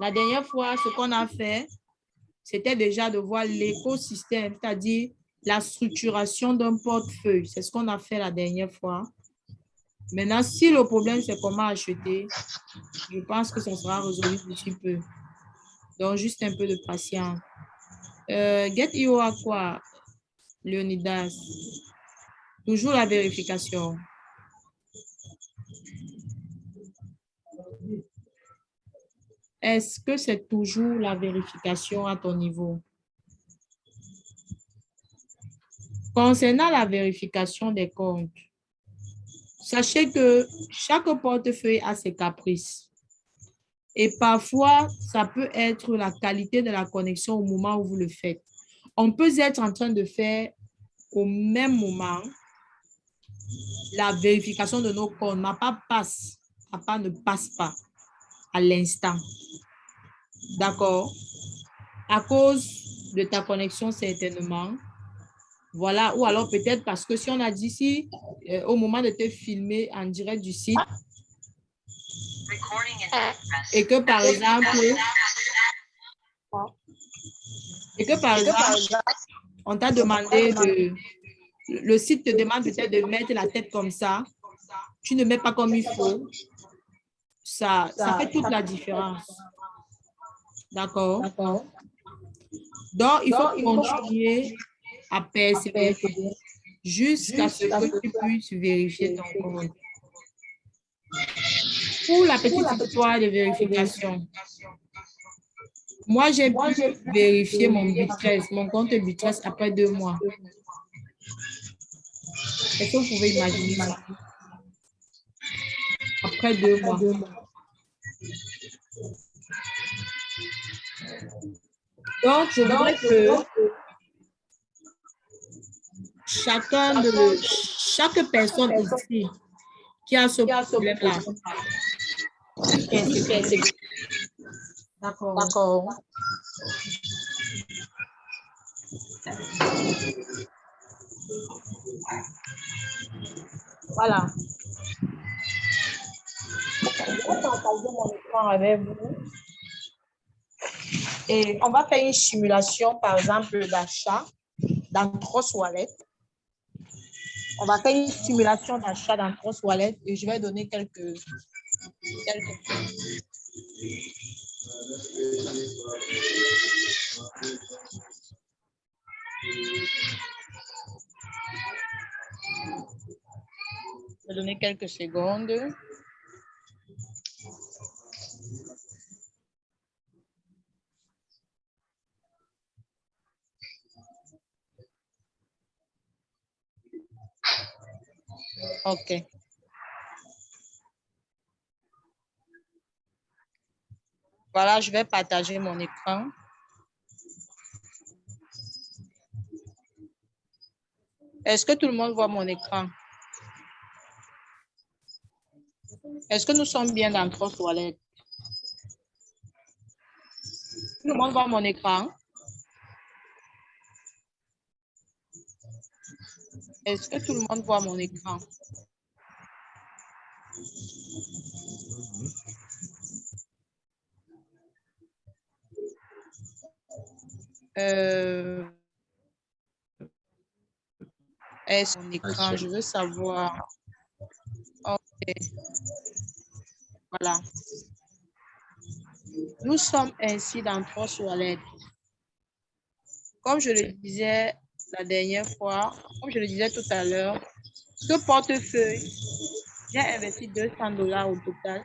La dernière fois, ce qu'on a fait, c'était déjà de voir l'écosystème, c'est-à-dire la structuration d'un portefeuille. C'est ce qu'on a fait la dernière fois. Maintenant, si le problème, c'est comment acheter, je pense que ça sera résolu d'ici peu. Donc, juste un peu de patience. Get.io a quoi, Leonidas? Toujours la vérification. Est-ce que c'est toujours la vérification à ton niveau? Concernant la vérification des comptes, sachez que chaque portefeuille a ses caprices. Et parfois, ça peut être la qualité de la connexion au moment où vous le faites. On peut être en train de faire au même moment la vérification de nos comptes. Ma part passe, ma part ne passe pas à l'instant. D'accord? À cause de ta connexion, certainement. Voilà, ou alors peut-être parce que si on a dit si au moment de te filmer en direct du site et que par exemple, on t'a demandé le site te demande peut-être de mettre la tête comme ça, tu ne mets pas comme il faut, ça fait toute la différence. D'accord? Donc, il faut continuer à persévérer jusqu'à ce que tu puisses vérifier ton compte. Pour la petite histoire de vérification, moi, j'ai pu vérifier mon Bitress, mon compte Bitress après 2 mois. Est-ce que vous pouvez imaginer ça? Après 2 mois. Donc, je voudrais que chaque personne ici qui a ce problème-là, d'accord. Voilà. Je vais partager mon écran avec vous. Et on va faire une simulation, par exemple, d'achat dans Tross Wallet. On va faire une simulation d'achat dans Tross Wallet et je vais donner quelques. Je vais donner quelques secondes. OK. Voilà, je vais partager mon écran. Est-ce que tout le monde voit mon écran? Est-ce que nous sommes bien dans Trust Wallet? Tout le monde voit mon écran? Est-ce que tout le monde voit mon écran? Est-ce mon écran? Je veux savoir. OK. Voilà. Nous sommes ainsi dans Trust Wallet. Comme je le disais la dernière fois, comme je le disais tout à l'heure, ce portefeuille, j'ai investi $200 au total.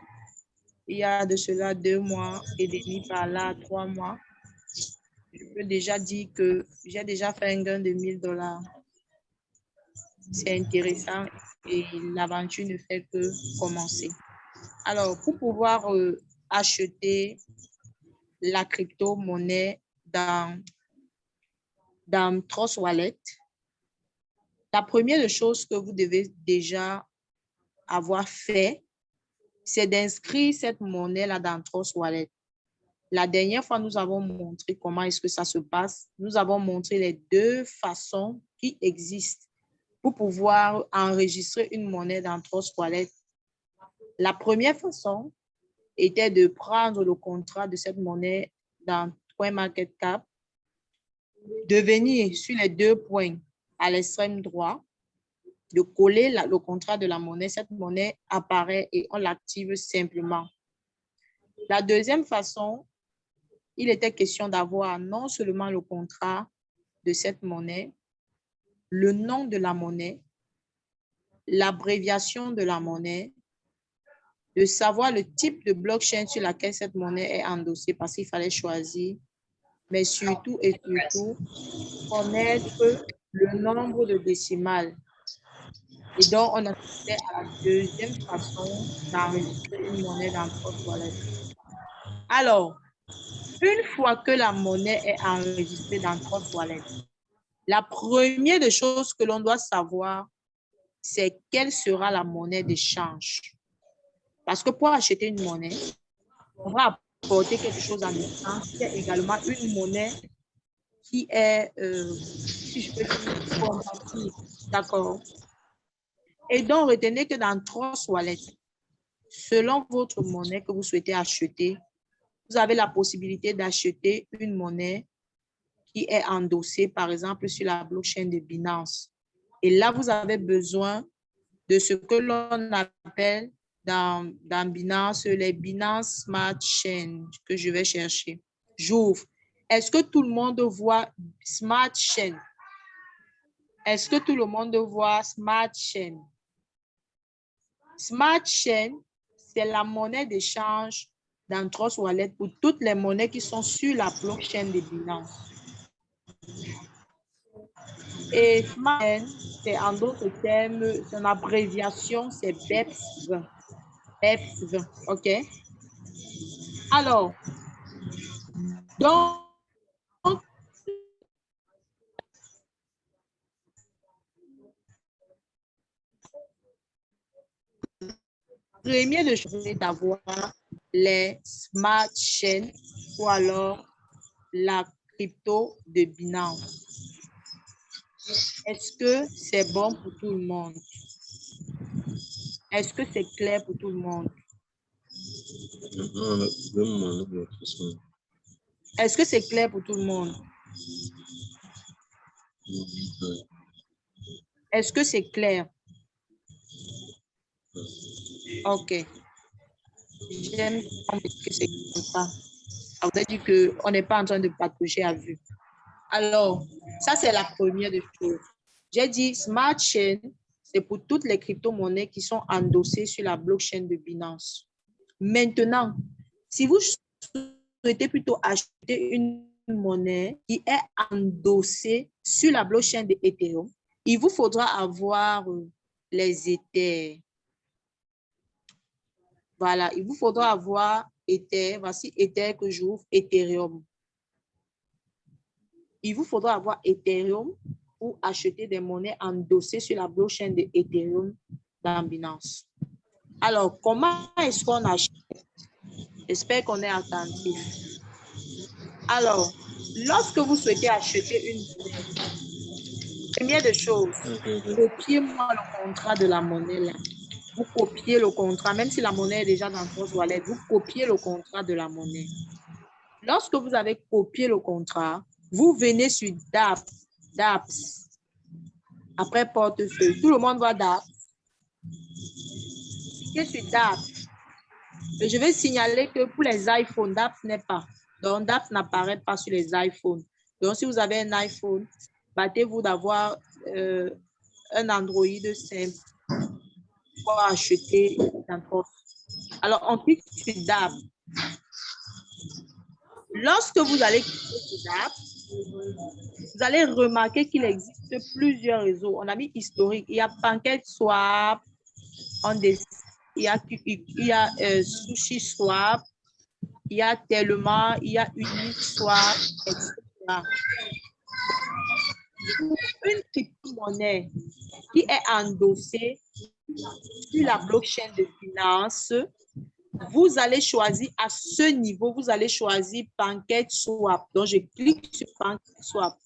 Il y a de cela 2 mois et demi par là, 3 mois. Je peux déjà dire que j'ai déjà fait un gain de $1000. C'est intéressant et l'aventure ne fait que commencer. Alors, pour pouvoir acheter la crypto-monnaie dans Trust Wallet, la première chose que vous devez déjà avoir fait, c'est d'inscrire cette monnaie-là dans Trust Wallet. La dernière fois, nous avons montré comment est-ce que ça se passe. Nous avons montré les 2 façons qui existent pour pouvoir enregistrer une monnaie dans Trust Wallet. La première façon était de prendre le contrat de cette monnaie dans CoinMarketCap, de venir sur les 2 points à l'extrême droit, de coller le contrat de la monnaie. Cette monnaie apparaît et on l'active simplement. La deuxième façon, il était question d'avoir non seulement le contrat de cette monnaie, le nom de la monnaie, l'abréviation de la monnaie, de savoir le type de blockchain sur laquelle cette monnaie est endossée parce qu'il fallait choisir, mais surtout et surtout connaître le nombre de décimales. Et donc, on assistait à la deuxième façon d'enregistrer une monnaie dans Trust Wallet. Alors, une fois que la monnaie est enregistrée dans Trust Wallet, la première des choses que l'on doit savoir, c'est quelle sera la monnaie d'échange. Parce que pour acheter une monnaie, on va apporter quelque chose en échange. Il y a également une monnaie qui est, si je peux dire, compatible. D'accord? Et donc, retenez que dans Trust Wallet, selon votre monnaie que vous souhaitez acheter, vous avez la possibilité d'acheter une monnaie qui est endossée, par exemple, sur la blockchain de Binance. Et là, vous avez besoin de ce que l'on appelle dans Binance, les Binance Smart Chain que je vais chercher. J'ouvre. Est-ce que tout le monde voit Smart Chain? Est-ce que tout le monde voit Smart Chain? Smart Chain, c'est la monnaie d'échange dans Trust Wallet pour toutes les monnaies qui sont sur la blockchain de Binance. Et Smart Chain, c'est en d'autres termes, son abréviation, c'est BEPS20. BEPS20, OK? Alors, donc, premier de chose, c'est d'avoir les Smart Chains ou alors la crypto de Binance. Est-ce que c'est bon pour tout le monde? Est-ce que c'est clair pour tout le monde? Est-ce que c'est clair pour tout le monde? Est-ce que c'est clair? OK. J'aime que c'est comme ça. Ça veut dire qu'on n'est pas en train de patauger à vue. Alors, ça, c'est la première des choses. J'ai dit Smart Chain, c'est pour toutes les crypto-monnaies qui sont endossées sur la blockchain de Binance. Maintenant, si vous souhaitez plutôt acheter une monnaie qui est endossée sur la blockchain de Ethereum, il vous faudra avoir les Ethers. Voilà, il vous faudra avoir Ether. Voici Ether que j'ouvre, Ethereum. Il vous faudra avoir Ethereum pour acheter des monnaies endossées sur la blockchain de Ethereum dans Binance. Alors, comment est-ce qu'on achète? J'espère qu'on est attentif. Alors, lorsque vous souhaitez acheter une monnaie, première des choses, copiez-moi le contrat de la monnaie là. Vous copiez le contrat, même si la monnaie est déjà dans votre wallet, vous copiez le contrat de la monnaie. Lorsque vous avez copié le contrat, vous venez sur DApps. Après portefeuille, tout le monde voit DApps. Cliquez sur DApps. Et je vais signaler que pour les iPhones, DApps n'est pas. Donc, DApps n'apparaît pas sur les iPhones. Donc, si vous avez un iPhone, battez-vous d'avoir un Android simple pour acheter n'importe. Alors, on clique sur DApps. Lorsque vous allez cliquer sur DApps, vous allez remarquer qu'il existe plusieurs réseaux. On a mis historique. Il y a PancakeSwap, il y a SushiSwap, il y a Tellement, il y a Uniswap, etc. Une crypto-monnaie qui est endossée sur la blockchain de Binance, vous allez choisir à ce niveau, vous allez choisir PancakeSwap. Donc, je clique sur PancakeSwap.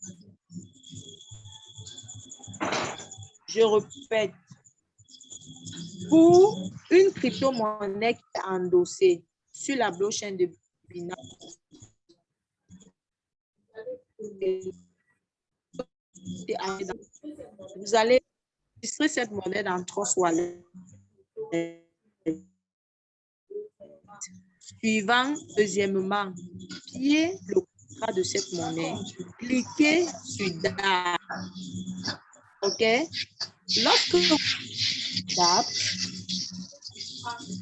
Je répète, pour une crypto-monnaie qui est endossée sur la blockchain de Binance, vous allez enregistrer cette monnaie dans Trust Wallet. Suivant, deuxièmement, copier le contrat de cette monnaie, cliquez sur DApps. OK? Lorsque vous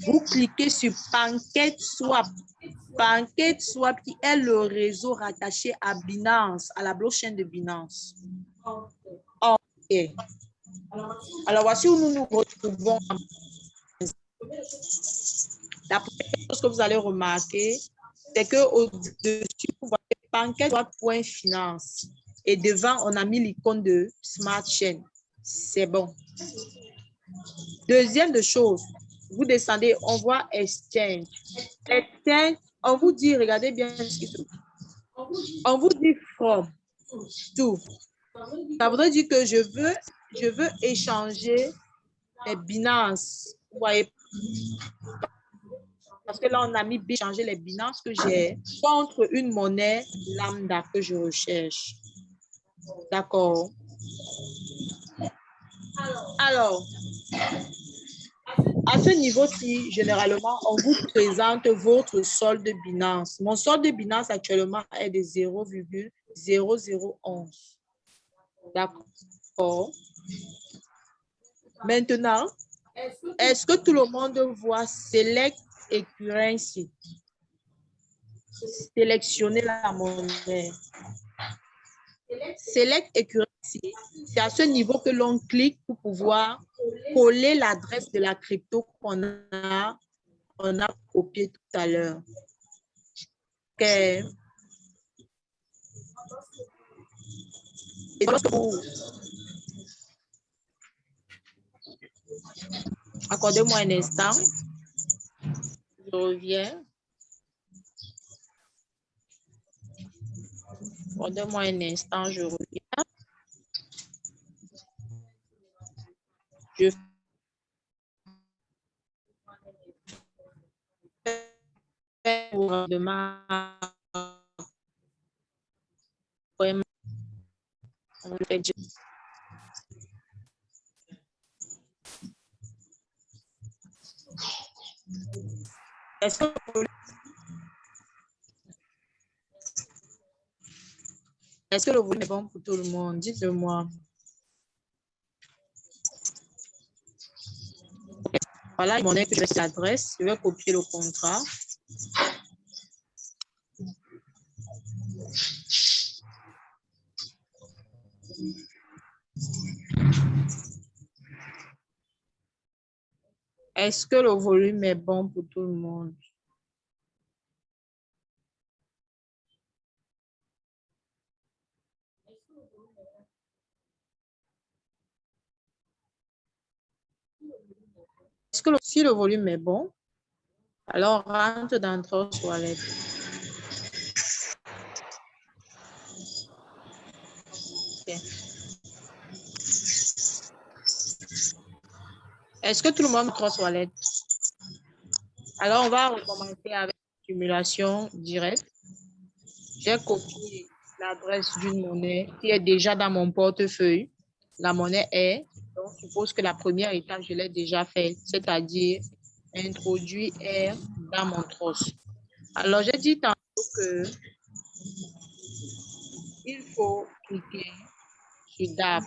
vous cliquez sur PancakeSwap. PancakeSwap qui est le réseau rattaché à Binance, à la blockchain de Binance. OK. Alors, voici où nous nous retrouvons. La première chose que vous allez remarquer, c'est qu'au-dessus, vous voyez PancakeSwap.finance. Et devant, on a mis l'icône de Smart Chain. C'est bon. Deuxième de chose, vous descendez, on voit Exchange. Exchange, on vous dit, regardez bien ce qui se passe. On vous dit From, tout. Ça voudrait dire que je veux échanger les Binance. Vous voyez, parce que là, on a mis échanger les Binance que j'ai contre une monnaie lambda que je recherche. D'accord. Alors, à ce niveau-ci, généralement, on vous présente votre solde Binance. Mon solde Binance actuellement est de 0,0011. D'accord. Maintenant, est-ce que tout le monde voit Select et Currency? Sélectionner la monnaie. Select et Currency, c'est à ce niveau que l'on clique pour pouvoir coller l'adresse de la crypto qu'on a copié tout à l'heure. OK. Et donc, accordez-moi un instant. Je reviens. Accordez-moi un instant, je reviens. Je fais pour demain. Est-ce que le volume est bon pour tout le monde? Dites-le-moi. Voilà une monnaie que je vais l'adresse. Je vais copier le contrat. Est-ce que le volume est bon pour tout le monde? Si le volume est bon, alors rentre dans Trosse Wallet. Ok. Est-ce que tout le monde Trosse Wallet? Alors, on va recommencer avec simulation directe. J'ai copié l'adresse d'une monnaie qui est déjà dans mon portefeuille. La monnaie est, donc je suppose que la première étape, je l'ai déjà faite, c'est-à-dire introduire R dans mon trosse. Alors, j'ai dit tantôt que il faut cliquer sur DAP.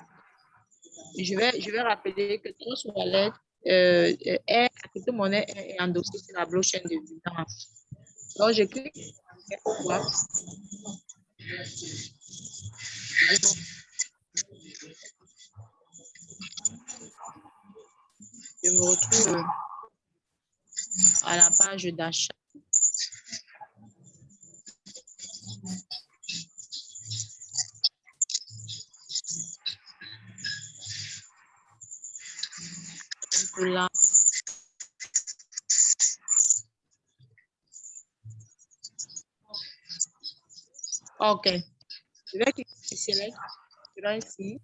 Je vais rappeler que Trust Wallet la crypto-monnaie est endossée sur la blockchain de Binance. Donc, je clique sur swap. Je me retrouve à la page d'achat. Là. OK. Je vais cliquer sur Select. Je vais ici.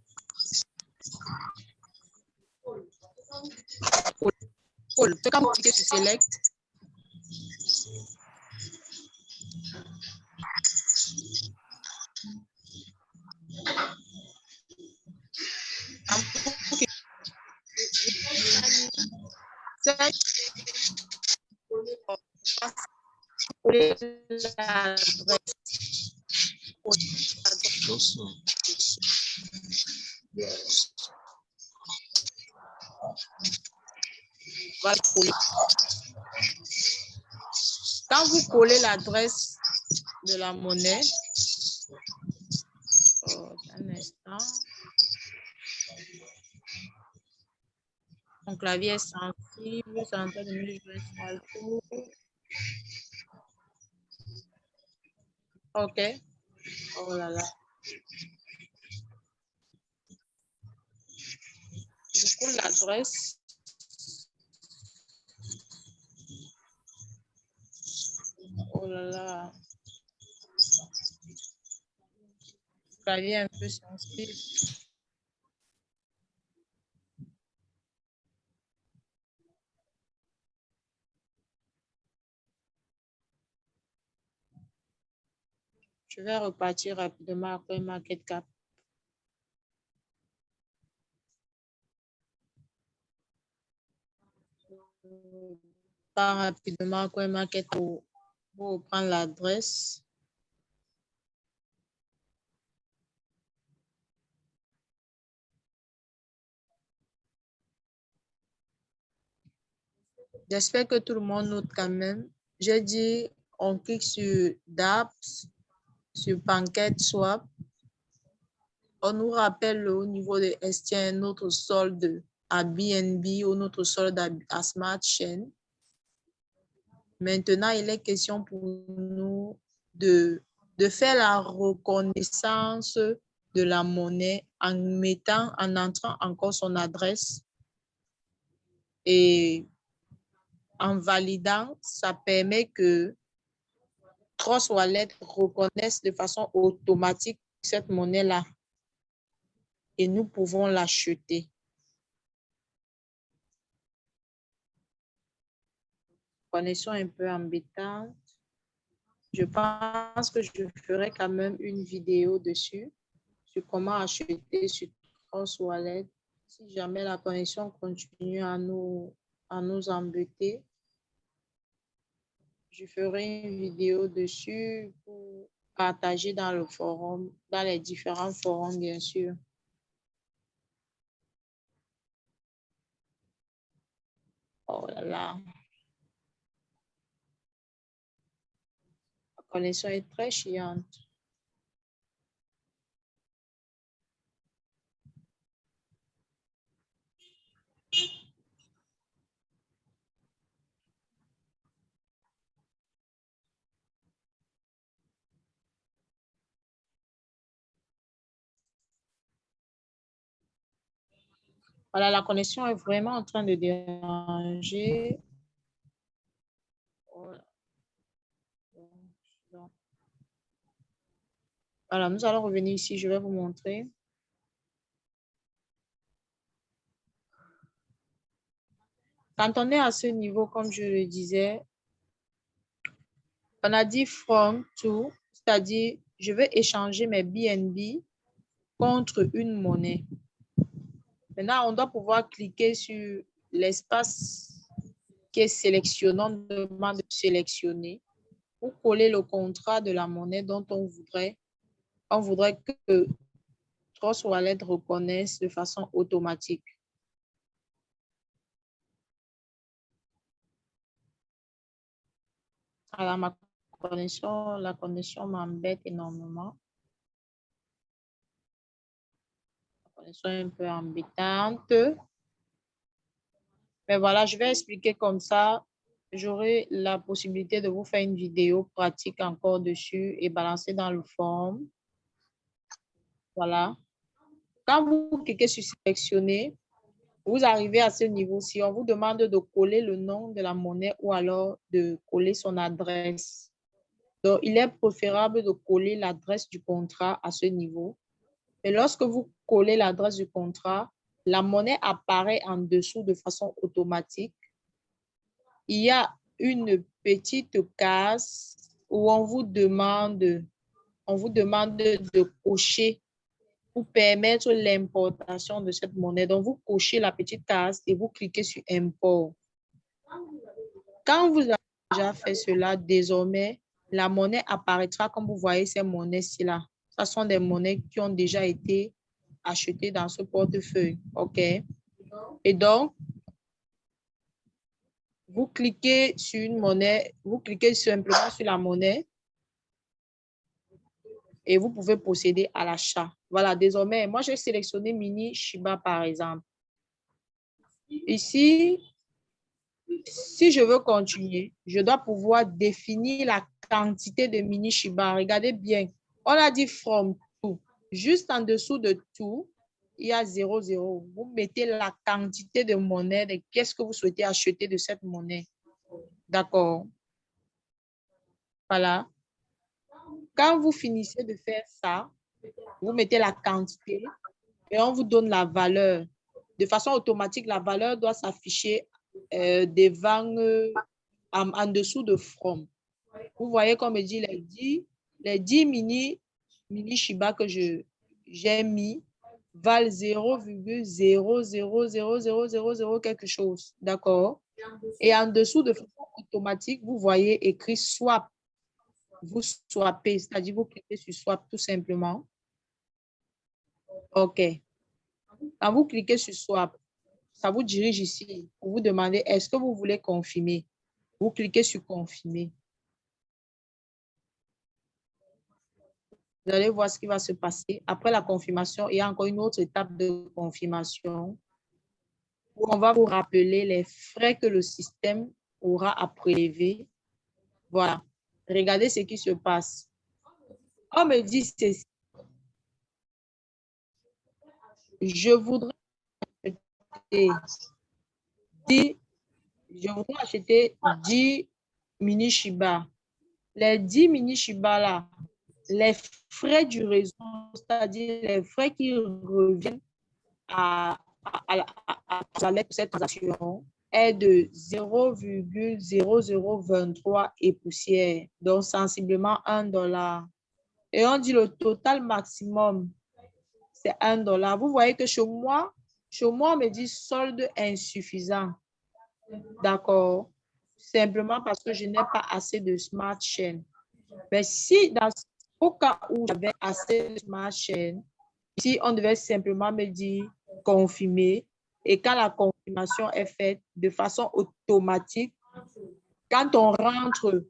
Quand vous cliquez sur Select, quand vous collez l'adresse de la monnaie, un instant, mon clavier est sensible, c'est en train de me jouer sur tout. OK. Oh là là. Je colle l'adresse. Oh là là. Le clavier est un peu sensible. Je vais repartir rapidement après Market Cap. Pas rapidement après Market pour reprendre l'adresse. J'espère que tout le monde note quand même. J'ai dit, on clique sur DApps, sur PancakeSwap. On nous rappelle au niveau de STN notre solde à BNB ou notre solde à Smart Chain. Maintenant, il est question pour nous de faire la reconnaissance de la monnaie en entrant encore son adresse et en validant, ça permet que Trust Wallet reconnaisse de façon automatique cette monnaie-là et nous pouvons l'acheter. Connexion un peu embêtante. Je pense que je ferai quand même une vidéo dessus sur comment acheter sur Trust Wallet. Si jamais la connexion continue à nous embêter, je ferai une vidéo dessus pour partager dans le forum, dans les différents forums, bien sûr. Oh là là. La connexion est très chiante. Voilà, la connexion est vraiment en train de déranger. Voilà. Voilà, nous allons revenir ici. Je vais vous montrer. Quand on est à ce niveau, comme je le disais, on a dit from to, c'est-à-dire je vais échanger mes BNB contre une monnaie. Maintenant, on doit pouvoir cliquer sur l'espace qui est sélectionné. On demande de sélectionner pour coller le contrat de la monnaie dont on voudrait que Trust Wallet reconnaisse de façon automatique. Alors, la connexion m'embête énormément. La connexion est un peu embêtante. Mais voilà, je vais expliquer comme ça. J'aurai la possibilité de vous faire une vidéo pratique encore dessus et balancer dans le forum. Voilà. Quand vous cliquez sur sélectionner, vous arrivez à ce niveau-ci. On vous demande de coller le nom de la monnaie ou alors de coller son adresse. Donc, il est préférable de coller l'adresse du contrat à ce niveau. Et lorsque vous collez l'adresse du contrat, la monnaie apparaît en dessous de façon automatique. Il y a une petite case où on vous demande de cocher pour permettre l'importation de cette monnaie. Donc, vous cochez la petite case et vous cliquez sur import. Quand vous avez déjà fait cela, désormais, la monnaie apparaîtra comme vous voyez ces monnaies-ci là. Ce sont des monnaies qui ont déjà été achetées dans ce portefeuille. OK? Et donc, vous cliquez sur une monnaie, vous cliquez simplement sur la monnaie et vous pouvez procéder à l'achat. Voilà, désormais, moi, j'ai sélectionné Mini Shiba, par exemple. Ici, si je veux continuer, je dois pouvoir définir la quantité de Mini Shiba. Regardez bien, on a dit from to. Juste en dessous de tout, il y a 00. Vous mettez la quantité de monnaie, de qu'est-ce que vous souhaitez acheter de cette monnaie. D'accord. Voilà. Quand vous finissez de faire ça, vous mettez la quantité et on vous donne la valeur. De façon automatique, la valeur doit s'afficher devant, en dessous de from. Vous voyez, comme je dis, les 10 mini Shiba que j'ai mis valent 0,0000000 quelque chose. D'accord? Et en dessous de façon automatique, vous voyez écrit swap. Vous swappez, c'est-à-dire vous cliquez sur swap tout simplement. OK. Quand vous cliquez sur swap, ça vous dirige ici pour vous demander est-ce que vous voulez confirmer. Vous cliquez sur confirmer. Vous allez voir ce qui va se passer. Après la confirmation, il y a encore une autre étape de confirmation où on va vous rappeler les frais que le système aura à prélever. Voilà. Regardez ce qui se passe. On me dit ceci. Je voudrais acheter 10 mini Shiba. Les 10 mini Shiba là, les frais du réseau, c'est-à-dire les frais qui reviennent à cette transaction est de 0,0023 et poussière, donc sensiblement $1. Et on dit le total maximum, c'est $1. Vous voyez que chez moi, on me dit solde insuffisant. D'accord. Simplement parce que je n'ai pas assez de Smart Chain. Mais si au cas où j'avais assez de Smart Chain, ici, on devait simplement me dire confirmer. Et quand la confirmation est faite de façon automatique, quand on rentre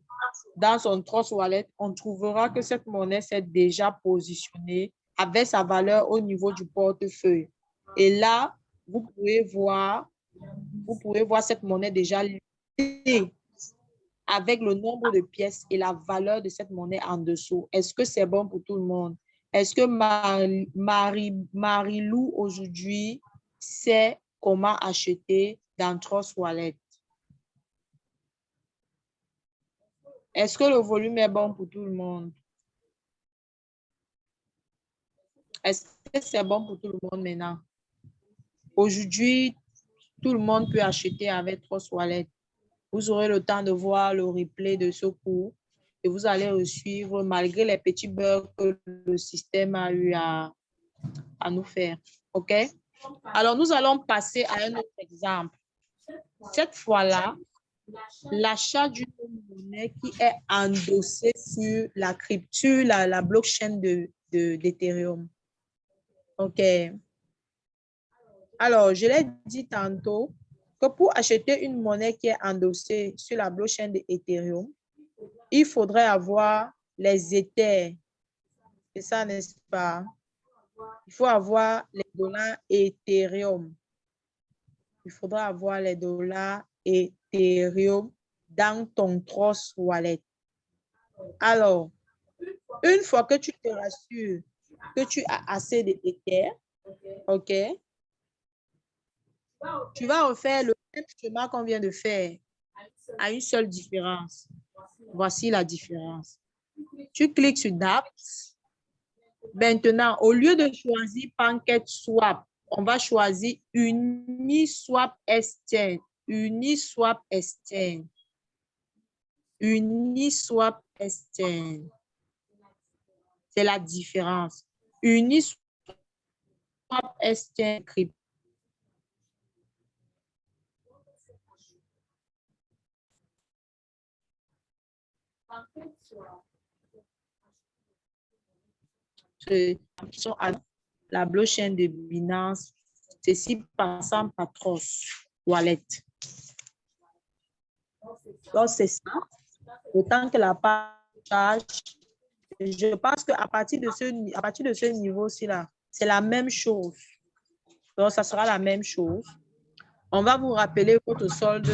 dans son Trust Wallet, on trouvera que cette monnaie s'est déjà positionnée avec sa valeur au niveau du portefeuille. Et là, vous pouvez voir cette monnaie déjà listée avec le nombre de pièces et la valeur de cette monnaie en dessous. Est-ce que c'est bon pour tout le monde? Est-ce que Marie-Lou aujourd'hui sait comment acheter dans Trust Wallet. Est-ce que le volume est bon pour tout le monde? Est-ce que c'est bon pour tout le monde maintenant? Aujourd'hui, tout le monde peut acheter avec Trust Wallet. Vous aurez le temps de voir le replay de ce cours et vous allez le suivre malgré les petits bugs que le système a eu à nous faire. OK? Alors, nous allons passer à un autre exemple. Cette fois-là, l'achat d'une monnaie qui est endossée sur la crypture, la blockchain d'Ethereum. OK. Alors, je l'ai dit tantôt que pour acheter une monnaie qui est endossée sur la blockchain d'Ethereum, il faudrait avoir les Ethers. C'est ça, n'est-ce pas? Il faut avoir les dollars Ethereum. Il faudra avoir les dollars Ethereum dans ton Trust Wallet. Alors, une fois que tu te rassures que tu as assez d'Ether, OK, tu vas refaire le même chemin qu'on vient de faire à une seule différence. Voici la différence. Tu cliques sur dApps. Maintenant, au lieu de choisir PancakeSwap, on va choisir Uniswap Exchange. Uniswap Exchange. Uniswap Exchange. C'est la différence. Uniswap Exchange Crypto. Sont à la blockchain de Binance, ceci passant par Trust Wallet. Donc, c'est ça. Autant que la page, je pense qu'à partir de ce niveau-ci, là, c'est la même chose. Donc, ça sera la même chose. On va vous rappeler votre solde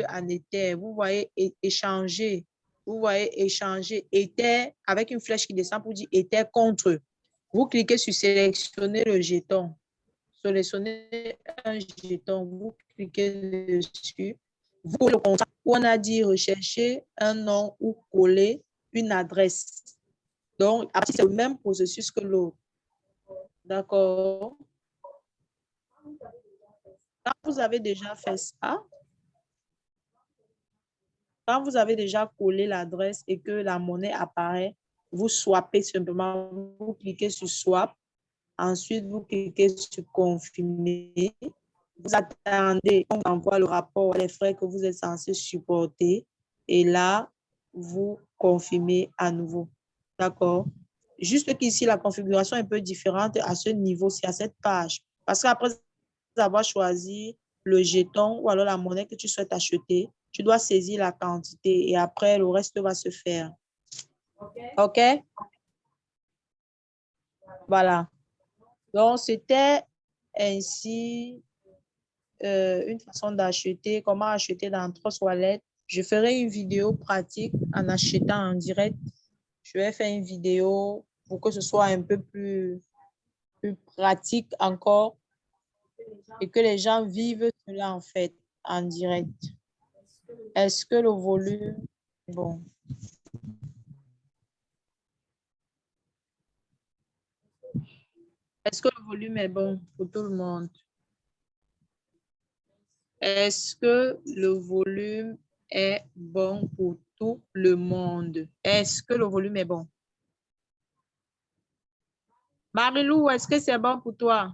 en Ether. Vous voyez échanger. Vous voyez échanger Ether avec une flèche qui descend pour dire Ether contre. Vous cliquez sur sélectionner le jeton. Sélectionnez un jeton. Vous cliquez dessus. Vous le contrat où on a dit rechercher un nom ou coller une adresse. Donc, c'est le même processus que l'autre. D'accord? Quand vous avez déjà fait ça, quand vous avez déjà collé l'adresse et que la monnaie apparaît, vous swappez simplement, vous cliquez sur swap, ensuite vous cliquez sur confirmer, vous attendez, on envoie le rapport, les frais que vous êtes censé supporter et là, vous confirmez à nouveau. D'accord? Juste qu'ici, la configuration est un peu différente à ce niveau-ci, à cette page. Parce qu'après avoir choisi le jeton ou alors la monnaie que tu souhaites acheter, tu dois saisir la quantité et après, le reste va se faire. OK? Voilà. Donc, c'était ainsi une façon d'acheter, comment acheter dans Trust Wallet. Je ferai une vidéo pratique en achetant en direct. Je vais faire une vidéo pour que ce soit un peu plus pratique encore et que les gens vivent cela en fait en direct. Est-ce que le volume est bon? Est-ce que le volume est bon pour tout le monde? Est-ce que le volume est bon pour tout le monde? Est-ce que le volume est bon? Marilou, est-ce que c'est bon pour toi?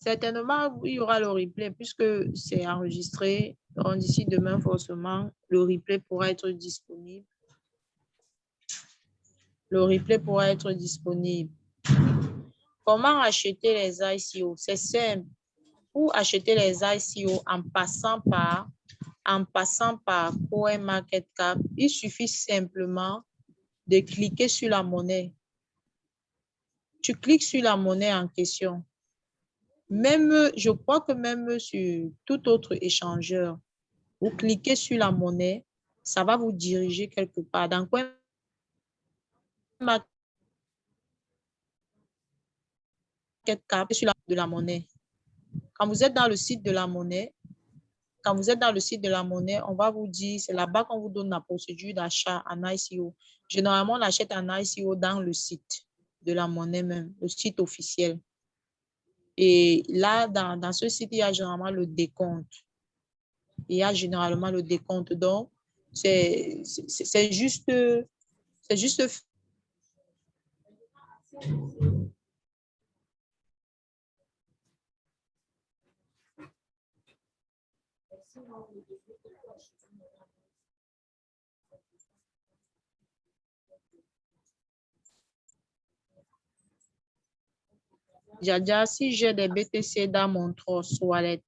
Certainement, il y aura le replay puisque c'est enregistré. Donc, d'ici demain, forcément, le replay pourra être disponible. Le replay pourra être disponible. Comment acheter les ICO? C'est simple. Pour acheter les ICO en passant par CoinMarketCap, il suffit simplement de cliquer sur la monnaie. Tu cliques sur la monnaie en question. Même, je crois que même sur tout autre échangeur, vous cliquez sur la monnaie, ça va vous diriger quelque part. Dans CoinMarketCap, Market sur de la monnaie. Quand vous êtes dans le site de la monnaie, on va vous dire, c'est là-bas qu'on vous donne la procédure d'achat en ICO. Généralement, on achète en ICO dans le site de la monnaie même, le site officiel. Et là, dans ce site, il y a généralement le décompte. Donc, c'est juste. Jaja, si j'ai des BTC dans mon Trust Wallet,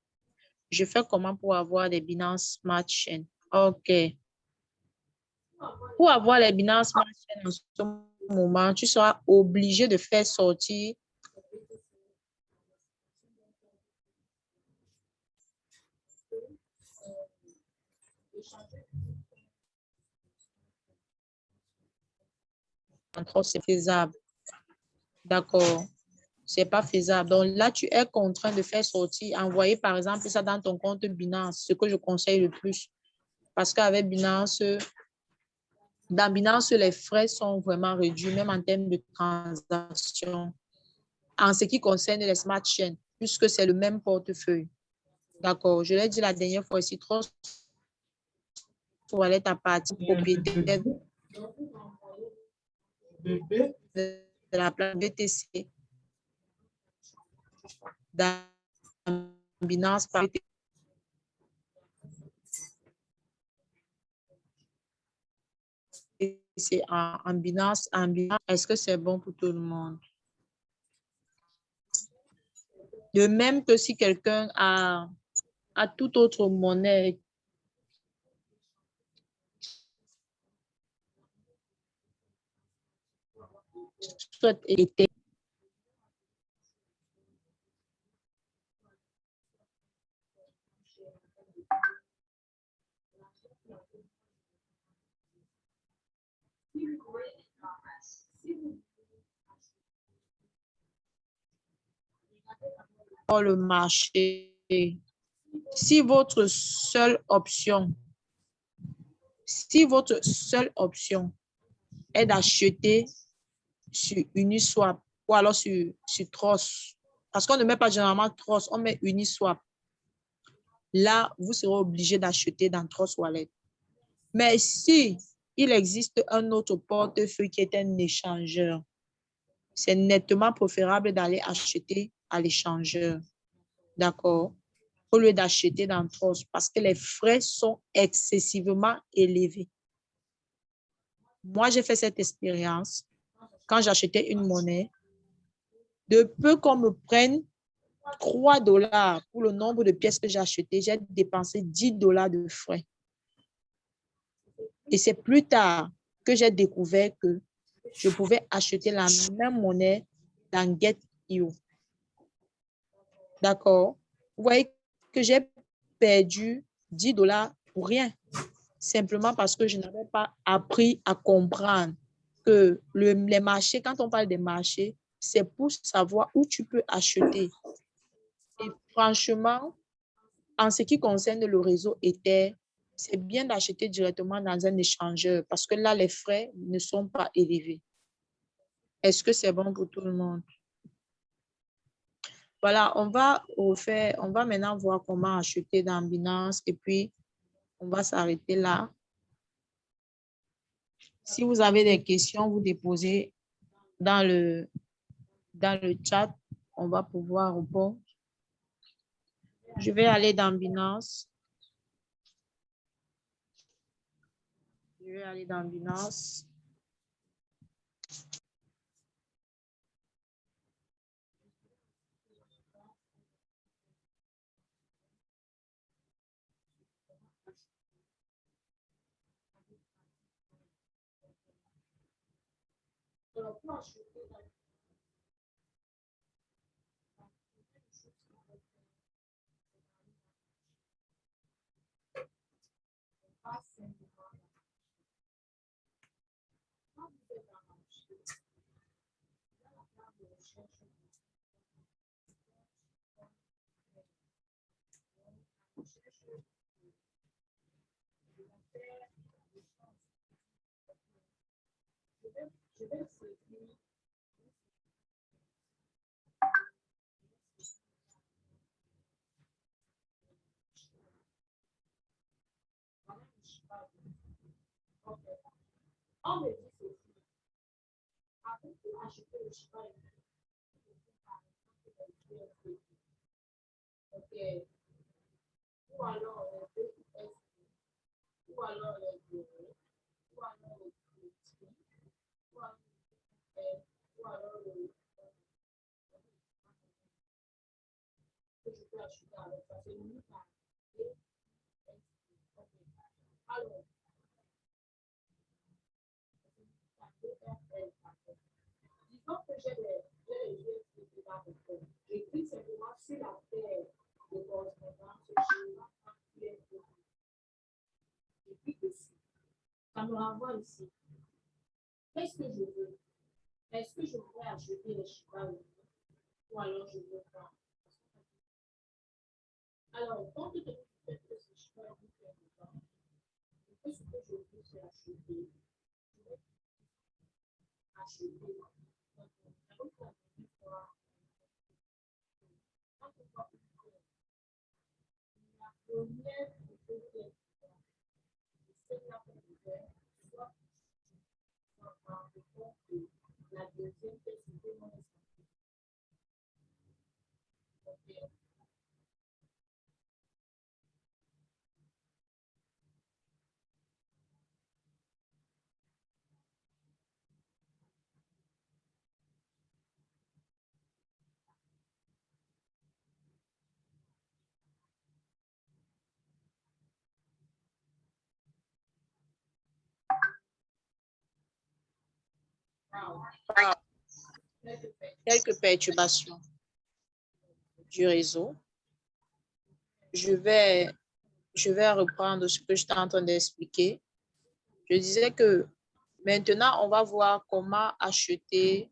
je fais comment pour avoir des Binance Smart Chain? OK. Pour avoir les Binance Smart Chain en ce moment, tu seras obligé de faire sortir en Trust, c'est faisable. D'accord. C'est pas faisable. Donc là, tu es contraint de faire sortir, envoyer par exemple ça dans ton compte Binance, ce que je conseille le plus. Parce qu'avec Binance, dans Binance, les frais sont vraiment réduits, même en termes de transactions. En ce qui concerne les smart chains, puisque c'est le même portefeuille. D'accord. Je l'ai dit la dernière fois ici, Trust Wallet à partir propriétaire de la plateforme BTC dans Binance par BTC en Binance. Est-ce que c'est bon pour tout le monde? De même que si quelqu'un a toute autre monnaie soit été dans le marché, si votre seule option est d'acheter sur Uniswap ou alors sur Trust, parce qu'on ne met pas généralement Trust, on met Uniswap. Là, vous serez obligé d'acheter dans Trust Wallet. Mais si il existe un autre portefeuille qui est un échangeur, c'est nettement préférable d'aller acheter à l'échangeur. D'accord? Au lieu d'acheter dans Trust, parce que les frais sont excessivement élevés. Moi, j'ai fait cette expérience quand j'achetais une monnaie. De peu qu'on me prenne $3 pour le nombre de pièces que j'ai achetées, j'ai dépensé $10 de frais. Et c'est plus tard que j'ai découvert que je pouvais acheter la même monnaie dans Get.io. D'accord? Vous voyez que j'ai perdu $10 pour rien. Simplement parce que je n'avais pas appris à comprendre que les marchés, quand on parle des marchés, c'est pour savoir où tu peux acheter. Et franchement, en ce qui concerne le réseau Ether, c'est bien d'acheter directement dans un échangeur parce que là, les frais ne sont pas élevés. Est-ce que c'est bon pour tout le monde? Voilà, on va maintenant voir comment acheter dans Binance et puis on va s'arrêter là. Si vous avez des questions, vous déposez dans le chat, on va pouvoir répondre. Je vais aller dans Binance. Je vais aller dans Binance. Quelques perturbations du réseau. Je vais reprendre ce que j'étais en train d'expliquer. Je disais que maintenant, on va voir comment acheter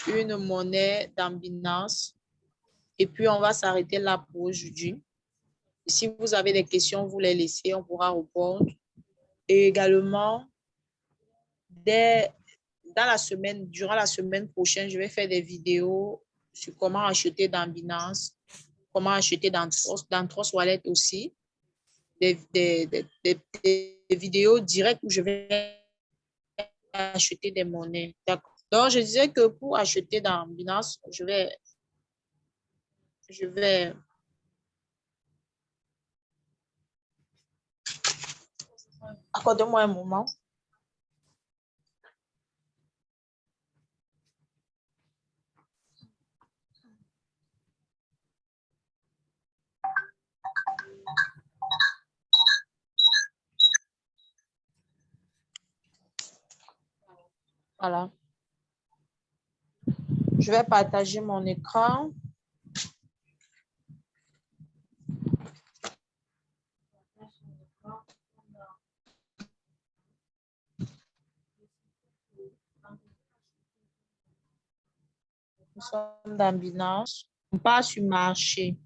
une monnaie dans Binance. Et puis, on va s'arrêter là pour aujourd'hui. Si vous avez des questions, vous les laissez, on pourra répondre. Et également, durant la semaine prochaine, je vais faire des vidéos sur comment acheter dans Binance, comment acheter dans Trust Wallet aussi. Des vidéos directes où je vais acheter des monnaies. D'accord. Donc, je disais que pour acheter dans Binance, je vais, accordez-moi un moment. Voilà. Je vais partager mon écran. Nous sommes dans Binance. On part sur marché.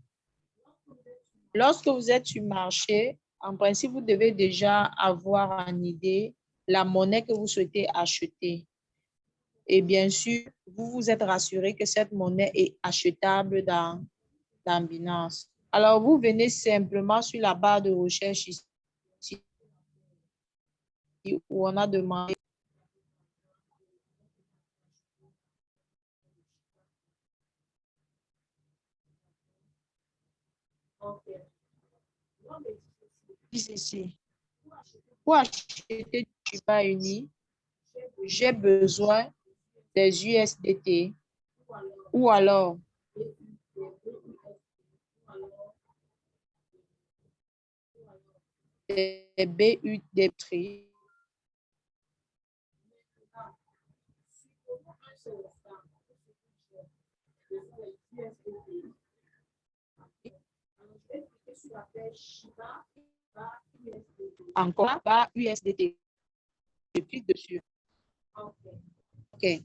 Lorsque vous êtes sur marché, en principe, vous devez déjà avoir en idée la monnaie que vous souhaitez acheter. Et bien sûr, vous vous êtes rassuré que cette monnaie est achetable dans Binance. Alors, vous venez simplement sur la barre de recherche ici où on a demandé. Ici. Pour acheter du Shiba Inu, j'ai besoin des USDT ou alors des BUT. Encore pas USDT. Je clique dessus. OK.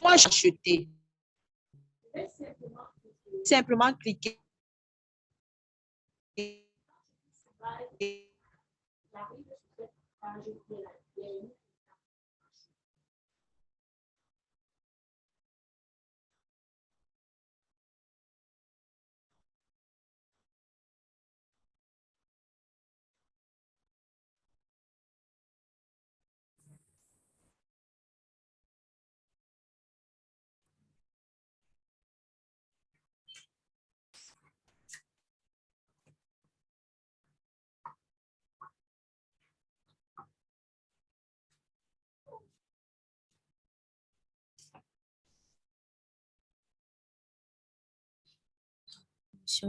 Moi, j'ai acheté. Simplement cliquer.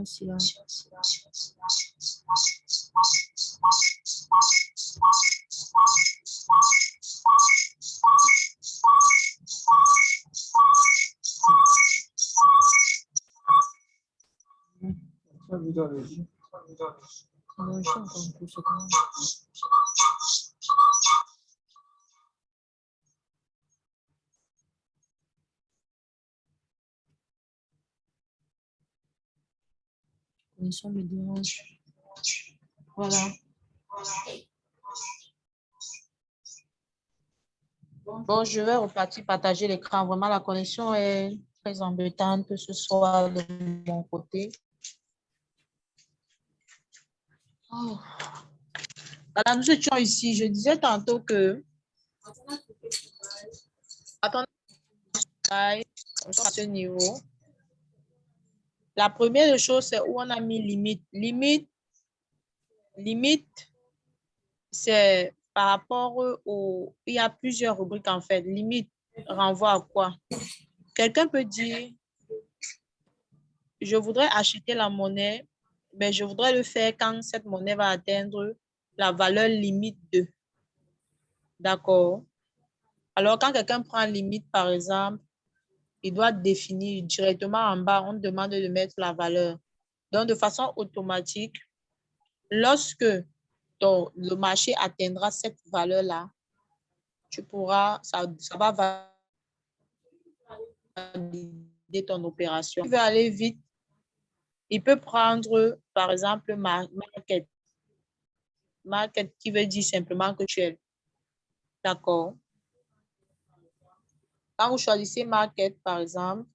Silence. Connexion me dérange. Voilà. Bon, je vais repartir partager l'écran. Vraiment, la connexion est très embêtante, que ce soit de mon côté. Oh. Voilà, nous étions ici. Je disais tantôt que... Attendez, à ce niveau. La première chose, c'est où on a mis limite. Limite, c'est par rapport au... Il y a plusieurs rubriques en fait. Limite renvoie à quoi? Quelqu'un peut dire, je voudrais acheter la monnaie, mais je voudrais le faire quand cette monnaie va atteindre la valeur limite de. D'accord? Alors, quand quelqu'un prend limite, par exemple, il doit définir directement en bas, on demande de mettre la valeur. Donc, de façon automatique, lorsque le marché atteindra cette valeur-là, tu pourras, ça va valider ton opération. Si tu veux aller vite, il peut prendre, par exemple, market. Market qui veut dire simplement que tu es. D'accord. Quand vous choisissez market, par exemple,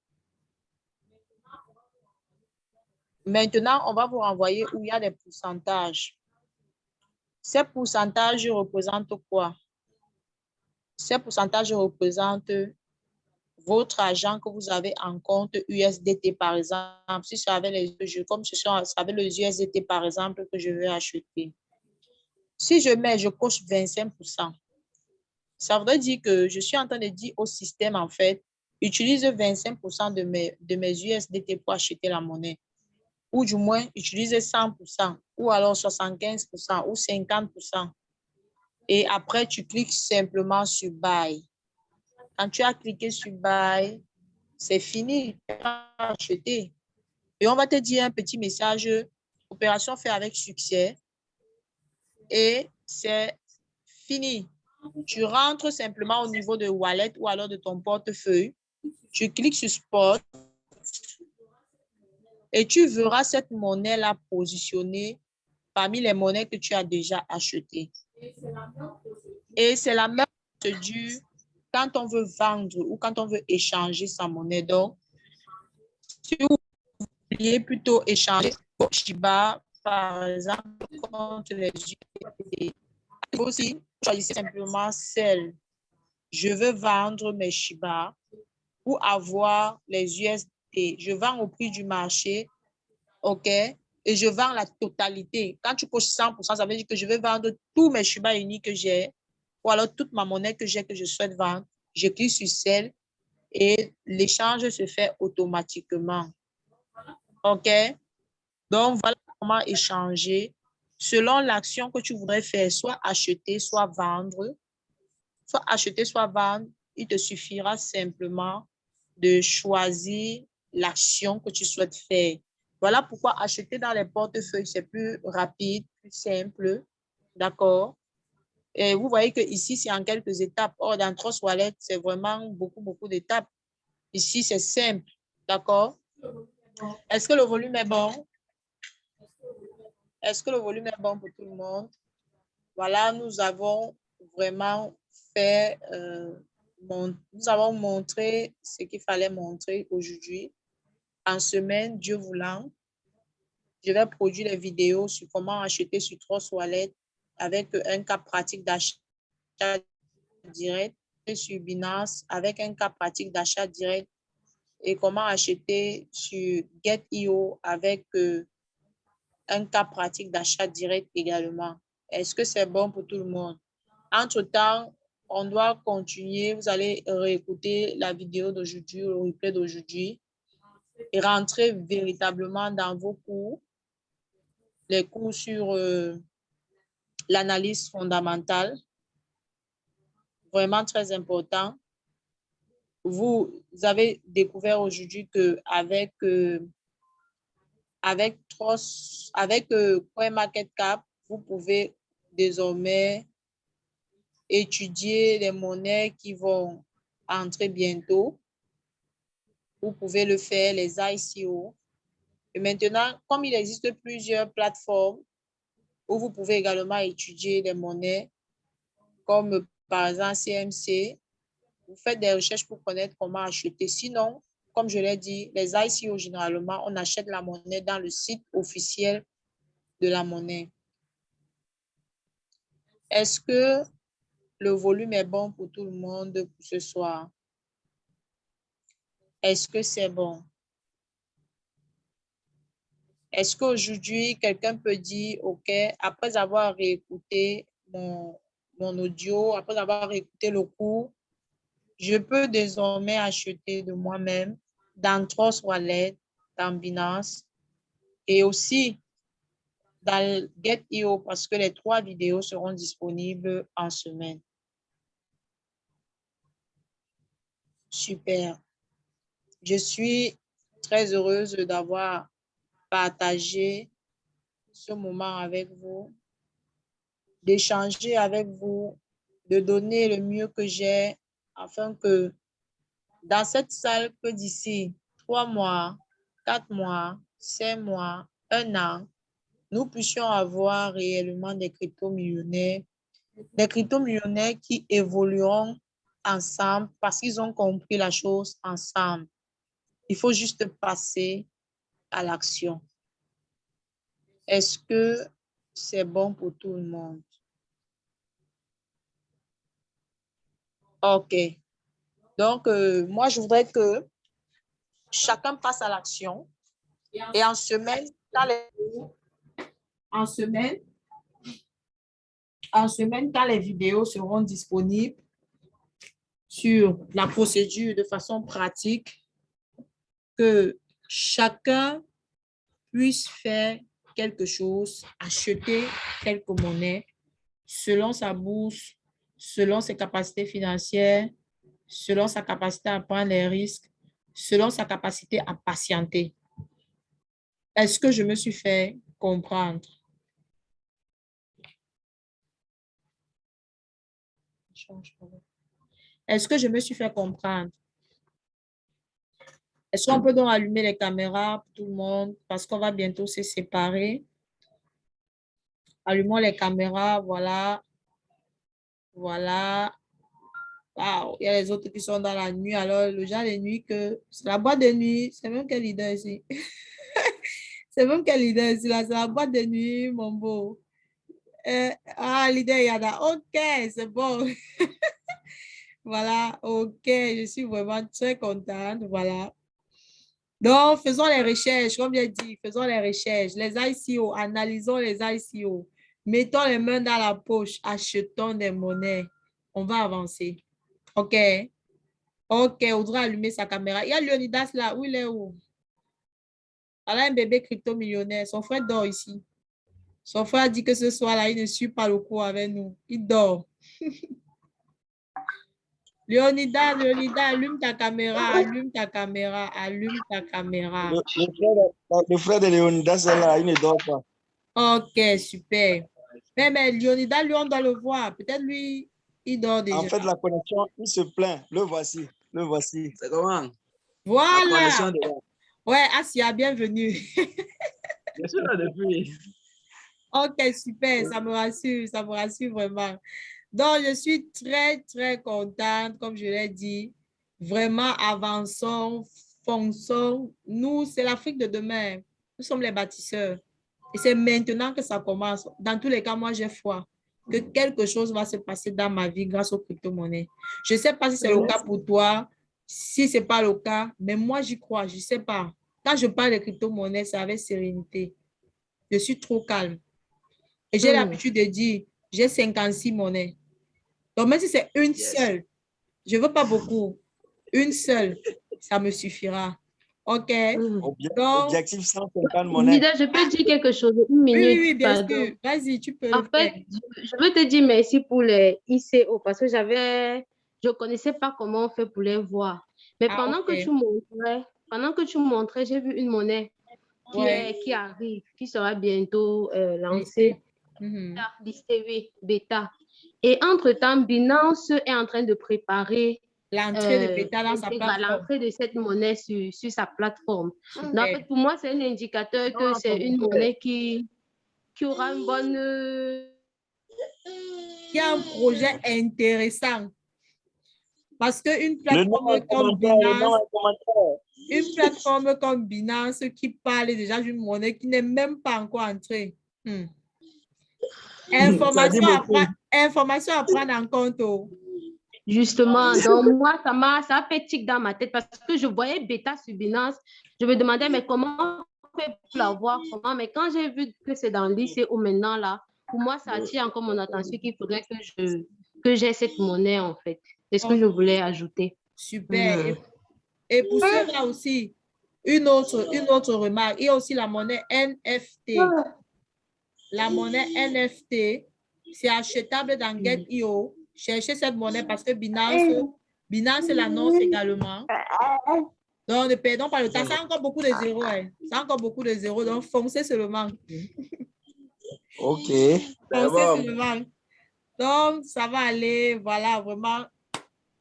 maintenant, on va vous renvoyer où il y a des pourcentages. Ces pourcentages représentent quoi? Ces pourcentages représentent votre argent que vous avez en compte USDT, par exemple. Si c'est avec comme ce sont avec les USDT, par exemple, que je veux acheter. Si je coche 25%, ça voudrait dire que je suis en train de dire au système, en fait, utilise 25% de mes USDT pour acheter la monnaie. Ou du moins, utilise 100%, ou alors 75%, ou 50%. Et après, tu cliques simplement sur Buy. Quand tu as cliqué sur Buy, c'est fini, tu as acheté. Et on va te dire un petit message, opération faite avec succès. Et c'est fini. Tu rentres simplement au niveau de Wallet ou alors de ton portefeuille. Tu cliques sur Spot et tu verras cette monnaie-là positionnée parmi les monnaies que tu as déjà achetées. Et c'est la même procédure quand on veut vendre ou quand on veut échanger sa monnaie. Donc, si vous vouliez plutôt échanger Shiba, par exemple, contre les USDT, vous aussi, choisissez simplement celle. Je veux vendre mes Shiba pour avoir les USDT. Je vends au prix du marché, OK? Et je vends la totalité. Quand tu coches 100%, ça veut dire que je vais vendre tous mes Shiba unis que j'ai ou alors toute ma monnaie que j'ai que je souhaite vendre. Je clique sur celle et l'échange se fait automatiquement. OK? Donc, voilà comment échanger selon l'action que tu voudrais faire, soit acheter, soit vendre. Soit acheter, soit vendre. Il te suffira simplement de choisir l'action que tu souhaites faire. Voilà pourquoi acheter dans les portefeuilles, c'est plus rapide, plus simple. D'accord? Et vous voyez que ici, c'est en quelques étapes. Or, dans Trust Wallet, c'est vraiment beaucoup d'étapes. Ici, c'est simple. D'accord? Est-ce que le volume est bon? Est-ce que le volume est bon pour tout le monde? Voilà, nous avons vraiment fait, nous avons montré ce qu'il fallait montrer aujourd'hui. En semaine, Dieu voulant, je vais produire les vidéos sur comment acheter sur Trust Wallet avec un cas pratique d'achat direct et sur Binance avec un cas pratique d'achat direct et comment acheter sur Get.io avec un cas pratique d'achat direct également. Est-ce que c'est bon pour tout le monde? Entre-temps, on doit continuer. Vous allez réécouter la vidéo d'aujourd'hui, le replay d'aujourd'hui et rentrer véritablement dans vos cours, les cours sur l'analyse fondamentale, vraiment très important. Vous avez découvert aujourd'hui qu'avec avec CoinMarketCap, vous pouvez désormais étudier les monnaies qui vont entrer bientôt. Vous pouvez le faire, les ICO. Et maintenant, comme il existe plusieurs plateformes où vous pouvez également étudier les monnaies, comme par exemple CMC, vous faites des recherches pour connaître comment acheter. Sinon, comme je l'ai dit, les ICO, généralement, on achète la monnaie dans le site officiel de la monnaie. Est-ce que le volume est bon pour tout le monde pour ce soir? Est-ce que c'est bon? Est-ce qu'aujourd'hui, quelqu'un peut dire, OK, après avoir réécouté mon audio, après avoir réécouté le cours, je peux désormais acheter de moi-même dans Trust Wallet, dans Binance et aussi dans Get.io parce que les 3 vidéos seront disponibles en semaine. Super. Je suis très heureuse d'avoir partagé ce moment avec vous, d'échanger avec vous, de donner le mieux que j'ai afin que dans cette salle, que d'ici 3 mois, 4 mois, 5 mois, 1 an, nous puissions avoir réellement des crypto-millionnaires qui évolueront ensemble parce qu'ils ont compris la chose ensemble. Il faut juste passer à l'action. Est-ce que c'est bon pour tout le monde? OK. Donc, moi, je voudrais que chacun passe à l'action. Et en semaine, en semaine, quand les vidéos seront disponibles sur la procédure de façon pratique, que chacun puisse faire quelque chose, acheter quelques monnaies selon sa bourse, selon ses capacités financières, selon sa capacité à prendre les risques, selon sa capacité à patienter. Est-ce que je me suis fait comprendre? Est-ce que je me suis fait comprendre? Est-ce qu'on peut donc allumer les caméras pour tout le monde parce qu'on va bientôt se séparer? Allumons les caméras, voilà. Voilà. Wow. Il y a les autres qui sont dans la nuit. Alors, le genre de nuit que... C'est la boîte de nuit. C'est même quel leader ici? C'est même quel leader ici? Là, c'est la boîte de nuit, mon beau. Leader Yada. OK, c'est bon. Voilà, OK. Je suis vraiment très contente. Voilà. Donc, faisons les recherches, comme j'ai dit, faisons les recherches. Les ICO, analysons les ICO. Mettons les mains dans la poche, achetons des monnaies. On va avancer. OK. OK, on doit allumer sa caméra. Il y a Leonidas là. Où il est où? Elle a un bébé crypto-millionnaire. Son frère dort ici. Son frère dit que ce soir-là, il ne suit pas le cours avec nous. Il dort. Léonidas, allume ta caméra, allume ta caméra, allume ta caméra. Le frère de Léonidas est là, il ne dort pas. Ok, super. Mais Léonidas, lui, on doit le voir. Peut-être lui, il dort déjà. En fait, la connexion, il se plaint. Le voici. Le voici. C'est comment? La Voilà. connexion de là. Ouais, Asia, bienvenue. Je suis là depuis. Ok, super. Ça me rassure vraiment. Donc, je suis très, très contente, comme je l'ai dit. Vraiment, avançons, fonçons. Nous, c'est l'Afrique de demain. Nous sommes les bâtisseurs. Et c'est maintenant que ça commence. Dans tous les cas, moi, j'ai foi que quelque chose va se passer dans ma vie grâce aux crypto-monnaies. Je ne sais pas si c'est le cas pour toi, si ce n'est pas le cas, mais moi, j'y crois. Je ne sais pas. Quand je parle de crypto-monnaies, c'est avec sérénité. Je suis trop calme. Et j'ai l'habitude de dire, j'ai 56 monnaies. Donc, même si c'est une seule, je ne veux pas beaucoup. Une seule, ça me suffira. OK? Donc, Objectif 150 monnaies. Nida, je peux dire quelque chose? Une minute. oui, bien pardon. sûr. Vas-y, tu peux En le faire. fait, je veux te dire merci pour les ICO parce que je ne connaissais pas comment on fait pour les voir. Mais pendant que tu montrais, j'ai vu une monnaie qui arrive, qui sera bientôt lancée. Listée, oui, bêta. Et entre-temps, Binance est en train de préparer l'entrée de bêta dans sa plateforme. L'entrée de cette monnaie sur sa plateforme. Donc, pour moi, c'est un indicateur que c'est une monnaie qui aura une bonne... Qui a un projet intéressant. Parce qu'une plateforme comme Binance, qui parle déjà d'une monnaie qui n'est même pas encore entrée. Information à prendre en compte. Justement, donc moi, ça fait tic dans ma tête parce que je voyais bêta sur Binance. Je me demandais, mais comment on fait pour la voir? Comment? Mais quand j'ai vu que c'est dans l'ICO maintenant, là, pour moi, ça attire encore mon attention qu'il faudrait que j'ai cette monnaie, en fait. C'est ce que je voulais ajouter. Super. Et pour cela aussi, une autre remarque, il y a aussi la monnaie NFT. La monnaie NFT, c'est achetable dans Get.io. Cherchez cette monnaie parce que Binance l'annonce également. Donc, ne perdons pas le temps. Ça a encore beaucoup de zéros. Ça a encore beaucoup de zéros. Donc, foncez seulement. OK. Foncez seulement. Donc, ça va aller. Voilà, vraiment.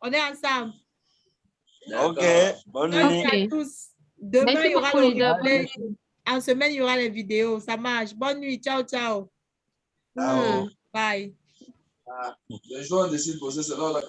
On est ensemble. OK. Bonne nuit. Merci à tous. Demain, il y aura le replay. En semaine, il y aura les vidéos. Ça marche. Bonne nuit. Ciao, ciao. Ciao. Bye. Les joueurs décident de poser cela là.